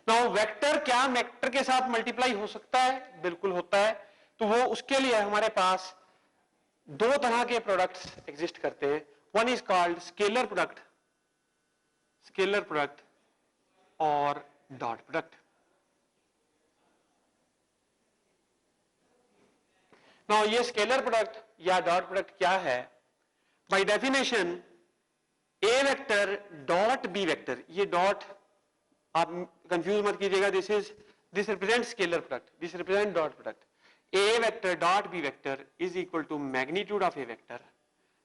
Now vector क्या वेक्टर के साथ मल्टीप्लाई हो सकता है, बिल्कुल होता है। तो वो उसके लिए हमारे पास दो तरह के प्रोडक्ट्स एग्जिस्ट करते हैं। One is called scalar product और डॉट प्रोडक्ट। नाउ ये स्केलर प्रोडक्ट या डॉट प्रोडक्ट क्या है? By definition A vector dot B vector, ये डॉट आप कंफ्यूज मत कीजिएगा, this represent scalar product, this represent dot product. A vector dot B vector is equal to magnitude of A vector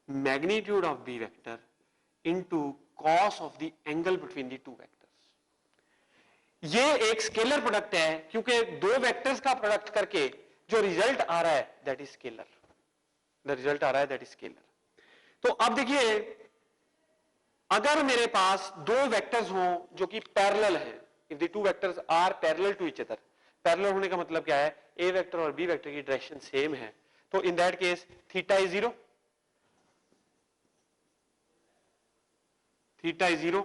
magnitude of b vector into cos of the angle between the two vectors. ये एक scalar product है क्योंकि दो vectors का product करके जो result आ रहा है that is scalar, the result आ रहा है दैट इज स्केलर. तो अब देखिए, अगर मेरे पास दो वेक्टर्स हों जो कि पैरेलल हैं, if the two vectors are parallel to each other, parallel होने का मतलब क्या है? ए वेक्टर और बी वेक्टर की डायरेक्शन सेम है, तो in that case theta is zero, theta is zero.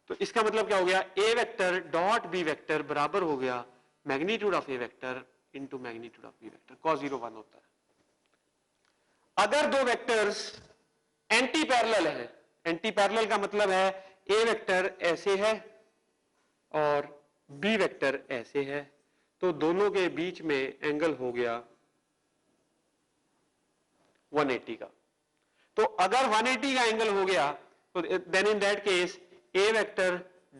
तो इसका मतलब क्या हो गया? A vector dot B vector बराबर हो गया magnitude of A vector into magnitude of B vector, cos 0 1 होता है. अगर दो वेक्टर्स एंटी पैरेलल है, एंटी पैरेलल का मतलब है ए वेक्टर ऐसे है और बी वेक्टर ऐसे है, तो दोनों के बीच में एंगल हो गया 180 का. तो अगर 180 का एंगल हो गया तो then in that case a vector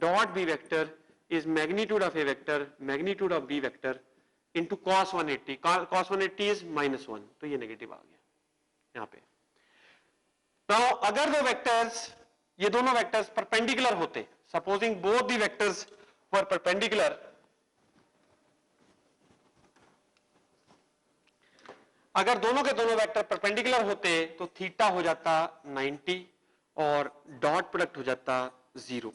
dot b vector is magnitude of a vector magnitude of b vector into cos 180. cos 180 is -1, तो ये नेगेटिव आ गया यहां पे. now अगर दो वेक्टर्स, ये दोनों वेक्टर्स परपेंडिकुलर होते, supposing both the vectors were perpendicular, अगर दोनों के दोनों वेक्टर परपेंडिकुलर होते तो थीटा हो जाता 90 और डॉट प्रोडक्ट हो जाता 0.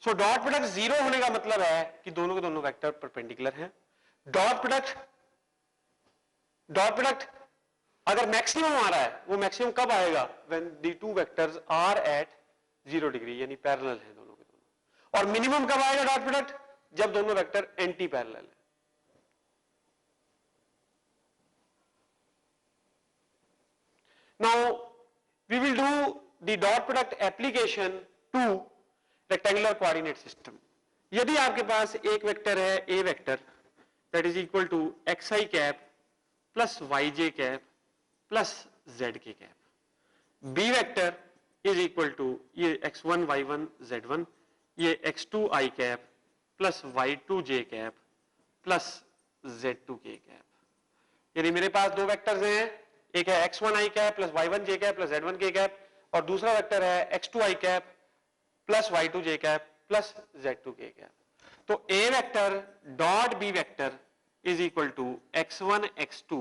सो डॉट प्रोडक्ट 0 होने का मतलब है कि दोनों के दोनों वेक्टर परपेंडिकुलर हैं. डॉट प्रोडक्ट अगर मैक्सिमम आ रहा है, वो मैक्सिमम कब आएगा? When the two vectors are at 0 डिग्री, यानी पैरेलल है दोनों के दोनों. और मिनिमम कब आएगा डॉट प्रोडक्ट? जब दोनों वेक्टर एंटी पैरेलल है. Now we will do the dot product application to rectangular coordinate system. यदि आपके पास एक वेक्टर है a vector that is equal to xi cap plus yj cap plus zk cap, b vector is equal to ये x1 y1 z1, ये x2 i cap plus y2 j cap plus z2 k cap. यानी मेरे पास दो vectors हैं, एक है x1 i cap plus y1 j cap plus z1 k cap, और दूसरा वेक्टर है x2 i cap plus y2 j cap plus z2 k cap. तो a vector dot b vector is equal to x1 x2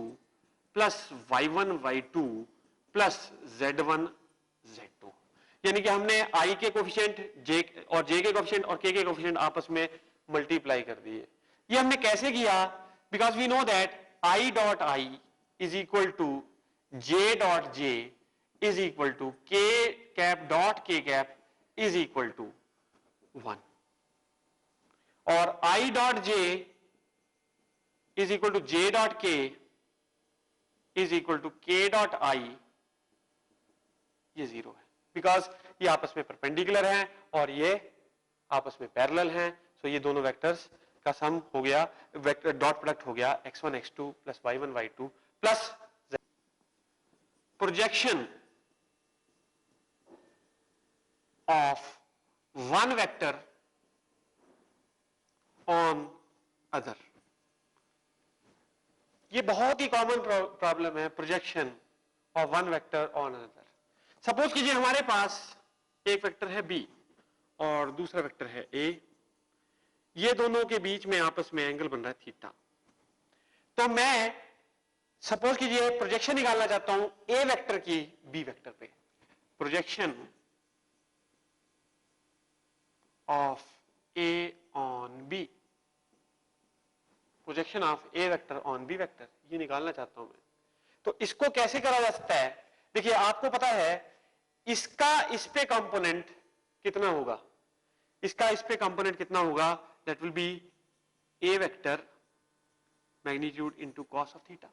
plus y1 y2 plus z1 z2. यानी कि हमने i के coefficient j और j के coefficient और k के coefficient आपस में मल्टीप्लाई कर दिए. ये हमने कैसे किया? Because we know that i dot i is equal to j dot j is equal to k cap dot k cap is equal to 1, और I dot j is equal to j dot k is equal to k dot I, ये 0 है because ये आपस में perpendicular हैं और ये आपस में पैरेलल हैं. सो ये दोनों वेक्टर्स का सम हो गया, वेक्टर डॉट प्रोडक्ट हो गया x1 x2 plus y1 y2 plus projection of one vector on other. ये बहुत ही कॉमन प्रॉब्लम है, projection of one vector on another. Suppose कीजिए हमारे पास एक वेक्टर है b और दूसरा वेक्टर है a, ये दोनों के बीच में आपस में एंगल बन रहा है थीटा. तो मैं सपोज कीजिए प्रोजेक्शन निकालना चाहता हूं ए वेक्टर की बी वेक्टर पे. Projection of A on B, projection of A vector on B vector, ये निकालना चाहता हूं मैं. तो इसको कैसे करा जा सकता है? देखिए आपको पता है इसका इस पे कंपोनेंट कितना होगा, इसका इस पे कंपोनेंट कितना होगा? That will be A vector magnitude into cos of theta.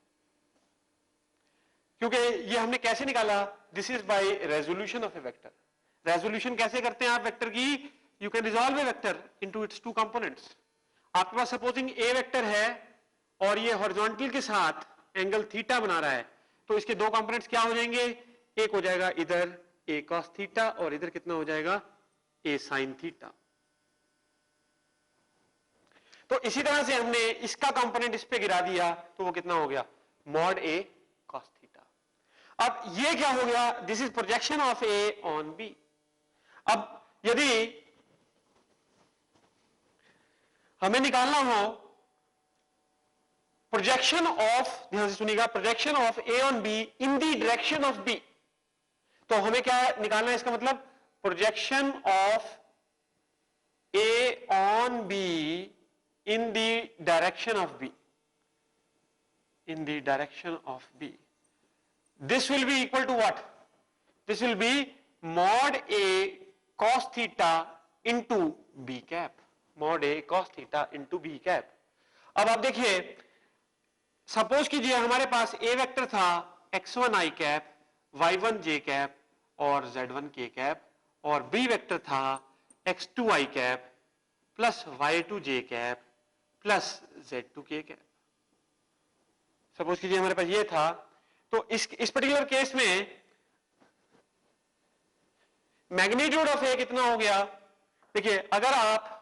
क्योंकि ये हमने कैसे निकाला? This is by resolution of A vector. Resolution कैसे करते हैं आप वेक्टर की? You can resolve A vector into its two components. आपके पास सपोजिंग ए वेक्टर है और ये हॉरिजॉन्टल के साथ एंगल थीटा बना रहा है, तो इसके दो कंपोनेंट्स क्या हो जाएंगे, एक हो जाएगा इधर a cos थीटा और इधर कितना हो जाएगा a sin थीटा। तो इसी तरह से हमने इसका कंपोनेंट इस पे गिरा दिया तो वो कितना हो गया मॉड a cos थीटा। अब ये क्या हो गया, this is projection of a on b। अब यदि हमें निकालना हो प्रोजेक्शन ऑफ, ध्यान से सुनिएगा, projection of a on b in the direction of b, तो हमें क्या निकालना है, इसका मतलब projection of a on b in the direction of b, in the direction of b, this will be equal to what, this will be mod a cos theta into b cap, mod a cos theta into b cap। अब आप देखिए, suppose कीजिए हमारे पास a vector था x1 i cap, y1 j cap और z1 k cap, और b vector था x2 i cap plus y2 j cap plus z2 k cap. Suppose कीजिए हमारे पास ये था, तो इस पर्टिकुलर केस में मैग्नीट्यूड ऑफ ए कितना हो गया, देखिए अगर आप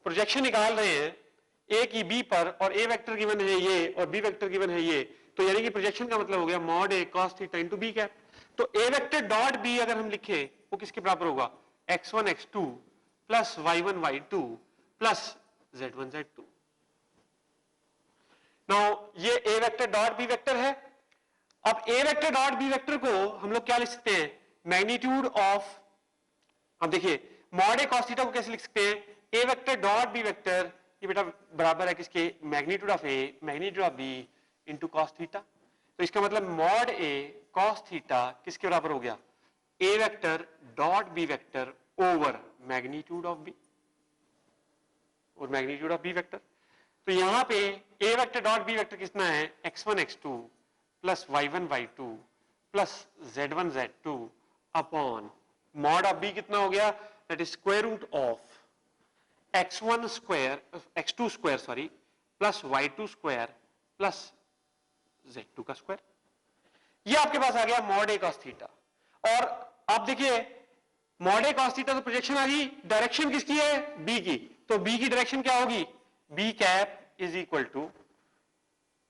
प्रोजेक्शन निकाल रहे हैं ए की बी पर और ए वेक्टर गिवन है ये और बी वेक्टर गिवन है ये, तो यानी कि प्रोजेक्शन का मतलब हो गया mod A cos theta into B cap. तो ए वेक्टर डॉट बी अगर हम लिखे वो किसके बराबर होगा, x1 x2 plus y1 y2 plus z1 z2। Now ये a vector dot b vector है। अब a vector dot b vector को हम लोग क्या लिख सकते हैं, मैग्नीट्यूड ऑफ, अब देखिए मॉड ए cos थीटा को कैसे लिख सकते हैं, a vector dot b vector, ये बेटा बराबर है किसके, magnitude of a magnitude of b into cos theta. तो इसका मतलब मॉड a cos थीटा किसके बराबर हो गया, a vector dot b vector over magnitude of b और मैग्नीट्यूड ऑफ b वेक्टर। तो यहां पे a vector dot b vector कितना है, x1 x2 plus y1 y2 plus z1 z2 upon mod of b कितना हो गया, that is square root of x1 square x2 square sorry plus y2 square plus z2 का square. ये आपके पास आ गया mod A cos theta. और आप देखिए मॉड ए cos थीटा तो प्रोजेक्शन आ गई, डायरेक्शन किसकी है, b की, तो b की डायरेक्शन क्या होगी, b cap is equal to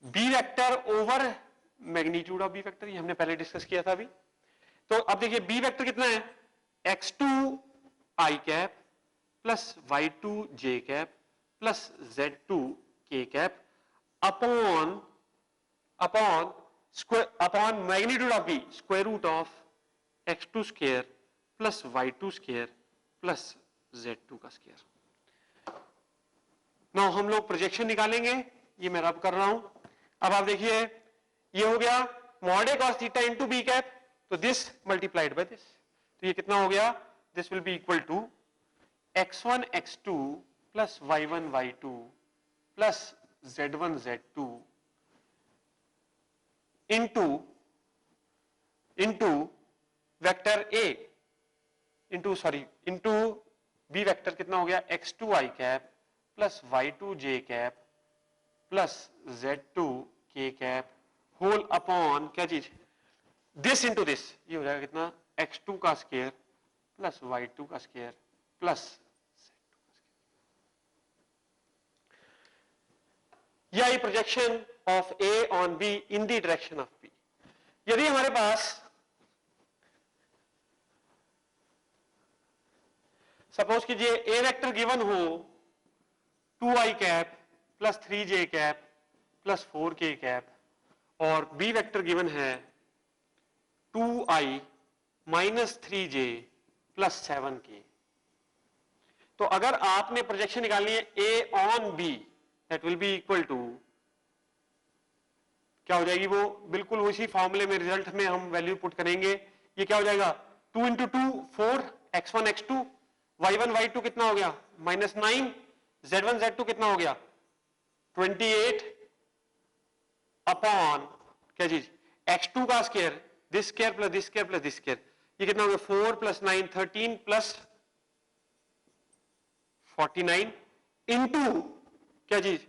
b vector over magnitude of b vector, ये हमने पहले डिस्कस किया था अभी। तो अब देखिए b वेक्टर कितना है, x2 i cap plus y2 j cap plus z2 k cap upon upon magnitude of b square root of x2 square plus y2 square plus z2 का स्क्वायर। नाउ हम लोग प्रोजेक्शन निकालेंगे, ये मैं रब कर रहा हूं। अब आप देखिए ये हो गया mod A cos theta into b cap, तो दिस मल्टीप्लाइड बाय दिस, तो ये कितना हो गया, this will be equal to x1 x2 plus y1 y2 plus z1 z2 into vector a into b vector कितना हो गया, x2 i cap plus y2 j cap plus z2 k cap whole upon क्या चीज, this into this, ये हो जाएगा कितना, x2 का स्क्वायर प्लस y2 का स्क्वायर प्लस यही projection of a on b in the direction of b। यदि हमारे पास सपोज कीजिए a वेक्टर गिवन हो 2i cap plus 3j cap plus 4k cap और b वेक्टर गिवन है 2i minus 3j plus 7k। तो अगर आपने प्रोजेक्शन निकालनी है a on b, that will be equal to, क्या हो जाएगी वो, बिल्कुल उसी फॉर्मूले में रिजल्ट में हम वैल्यू पुट करेंगे, ये क्या हो जाएगा 2 into 2 4 x1 x2 y1 y2 कितना हो गया -9 z1 z2 कितना हो गया 28 अपॉन क्या चीज x2 का square this square plus this square plus this square, ये कितना हो गया 4 प्लस 9 13 प्लस 49 इंटू क्या चीज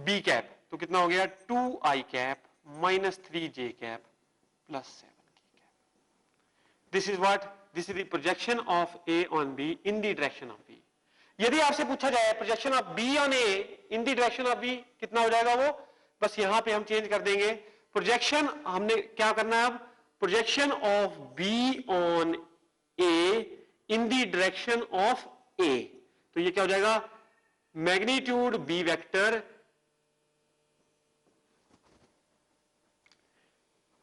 बी कैप, तो कितना हो गया 2i cap minus 3j cap plus 7k cap. This is what, this is the projection of A on B in the direction of B. यदि आपसे पूछा जाए projection of B on A in the direction of B, कितना हो जाएगा वो, बस यहां पे हम चेंज कर देंगे. प्रोजेक्शन हमने क्या करना है अब, projection of B on A in the direction of A, तो ये क्या हो जाएगा, मैग्नीट्यूड बी वेक्टर.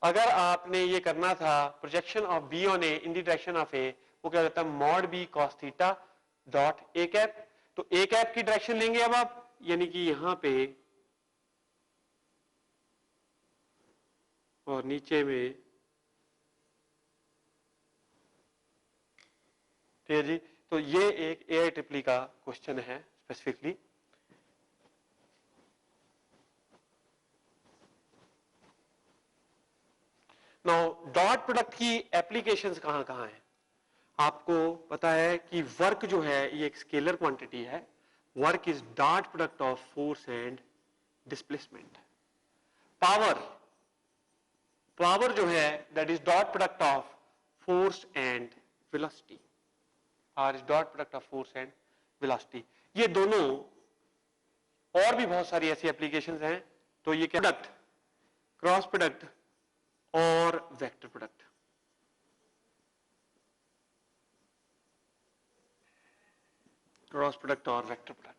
अगर आपने ये करना था projection of B on A in the direction of A, वो क्या होता है mod B cos theta dot A cap. तो ए कैप की डायरेक्शन लेंगे अब आप, यानी कि यहां पे और नीचे में, ठीक है जी. तो ये एक AIEEE का क्वेश्चन है स्पेसिफिकली. नाउ डॉट प्रोडक्ट की एप्लीकेशंस कहां कहां है. आपको पता है कि वर्क जो है ये एक स्केलर क्वांटिटी है. Work is dot product of force and displacement. Power जो है that is dot product of force and velocity. Or is dot product of force and velocity. ये दोनों और भी बहुत सारी ऐसी एप्लीकेशंस हैं. तो ये क्या प्रोडक्ट, क्रॉस प्रोडक्ट और वेक्टर प्रोडक्ट. क्रॉस प्रोडक्ट और वेक्टर प्रोडक्ट.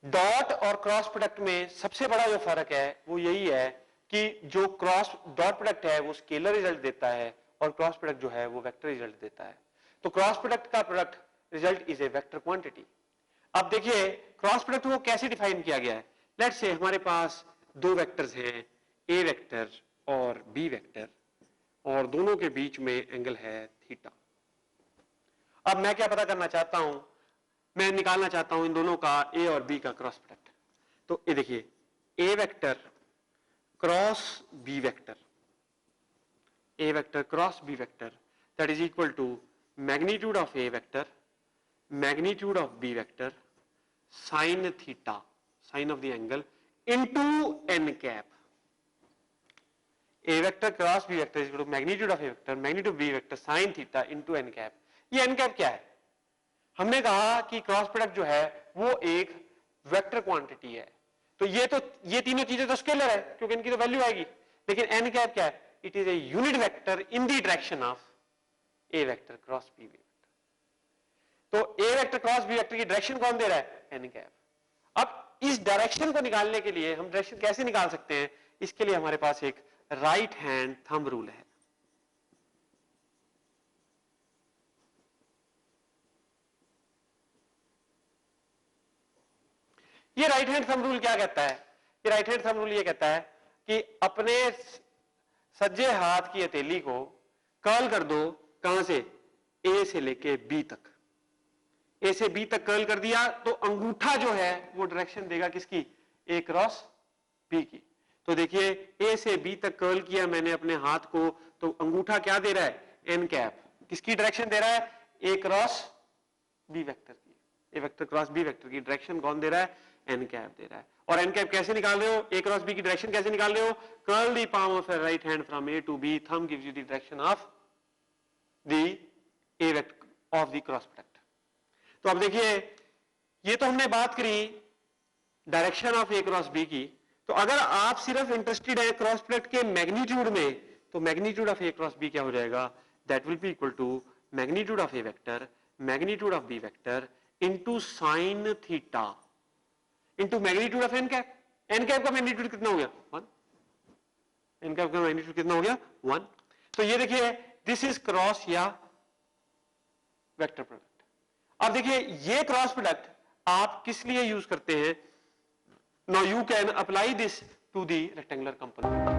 डॉट और क्रॉस प्रोडक्ट में सबसे बड़ा जो फर्क है वो यही है कि जो क्रॉस डॉट प्रोडक्ट है वो स्केलर रिजल्ट देता है और क्रॉस प्रोडक्ट जो है वो वेक्टर रिजल्ट देता है. तो क्रॉस प्रोडक्ट का product result is a vector quantity. अब देखिए क्रॉस प्रोडक्ट को कैसे डिफाइन किया गया है. लेट्स से हमारे पास दो वेक्टर्स हैं, ए वेक्टर और बी वेक्टर, और दोनों के बीच में एंगल है थीटा. अब मैं क्या पता करना चाहता हूं, मैं निकालना चाहता हूं इन दोनों का ए और बी का क्रॉस प्रोडक्ट. तो ये देखिए A vector cross B vector, A vector cross B vector, that is equal to magnitude of A vector magnitude of B vector sine theta, sine of the angle, into N cap. A vector cross B vector is equal to magnitude of A vector magnitude B vector sine theta into N cap. ये N cap क्या है, हमने कहा कि cross product जो है वो एक वेक्टर क्वांटिटी है. तो ये तीनों चीजें तो स्केलर है क्योंकि इनकी तो वैल्यू आएगी. लेकिन एन कैप क्या है, it is a unit vector in the direction of A vector cross B vector. तो A vector cross B vector की डायरेक्शन कौन दे रहा है, एन कैप. अब इस डायरेक्शन को निकालने के लिए हम डायरेक्शन कैसे निकाल सकते हैं, इसके लिए हमारे पास एक राइट हैंड थंब रूल है. ये राइट हैंड थंब रूल क्या कहता है, ये राइट हैंड थंब रूल ये कहता है कि अपने सज्जे हाथ की हथेली को कर्ल कर दो, कहां से, ए से लेके बी तक. ए से बी तक कर्ल कर दिया तो अंगूठा जो है वो डायरेक्शन देगा किसकी, ए क्रॉस बी की. तो देखिए ए से बी तक कर्ल किया मैंने अपने हाथ को, तो अंगूठा क्या दे रहा है, एन कैप. किसकी डायरेक्शन दे रहा है, ए क्रॉस बी वेक्टर की. ए वेक्टर क्रॉस बी वेक्टर की डायरेक्शन कौन दे रहा है, एन कैप दे रहा है. और एन कैप कैसे निकाल रहे हो, ए क्रॉस बी की डायरेक्शन कैसे निकाल रहे हो, curl the palm of a right hand from A to B, thumb gives you the direction of the A vector of the cross product. तो अब देखिए ये तो हमने बात करी direction of A cross B की. तो अगर आप सिर्फ इंटरेस्टेड है क्रॉस प्रोडक्ट के मैग्नीट्यूड में, तो magnitude of A cross B क्या हो जाएगा, that will be equal to magnitude of A vector magnitude of B vector into sine theta into magnitude of N cap. N cap का magnitude कितना हो गया, 1. एन कैप का magnitude कितना हो गया, 1. तो ये देखिए दिस इज क्रॉस या वेक्टर प्रोडक्ट. अब देखिए ये क्रॉस प्रोडक्ट आप किस लिए यूज करते हैं, now you can apply this to the rectangular component.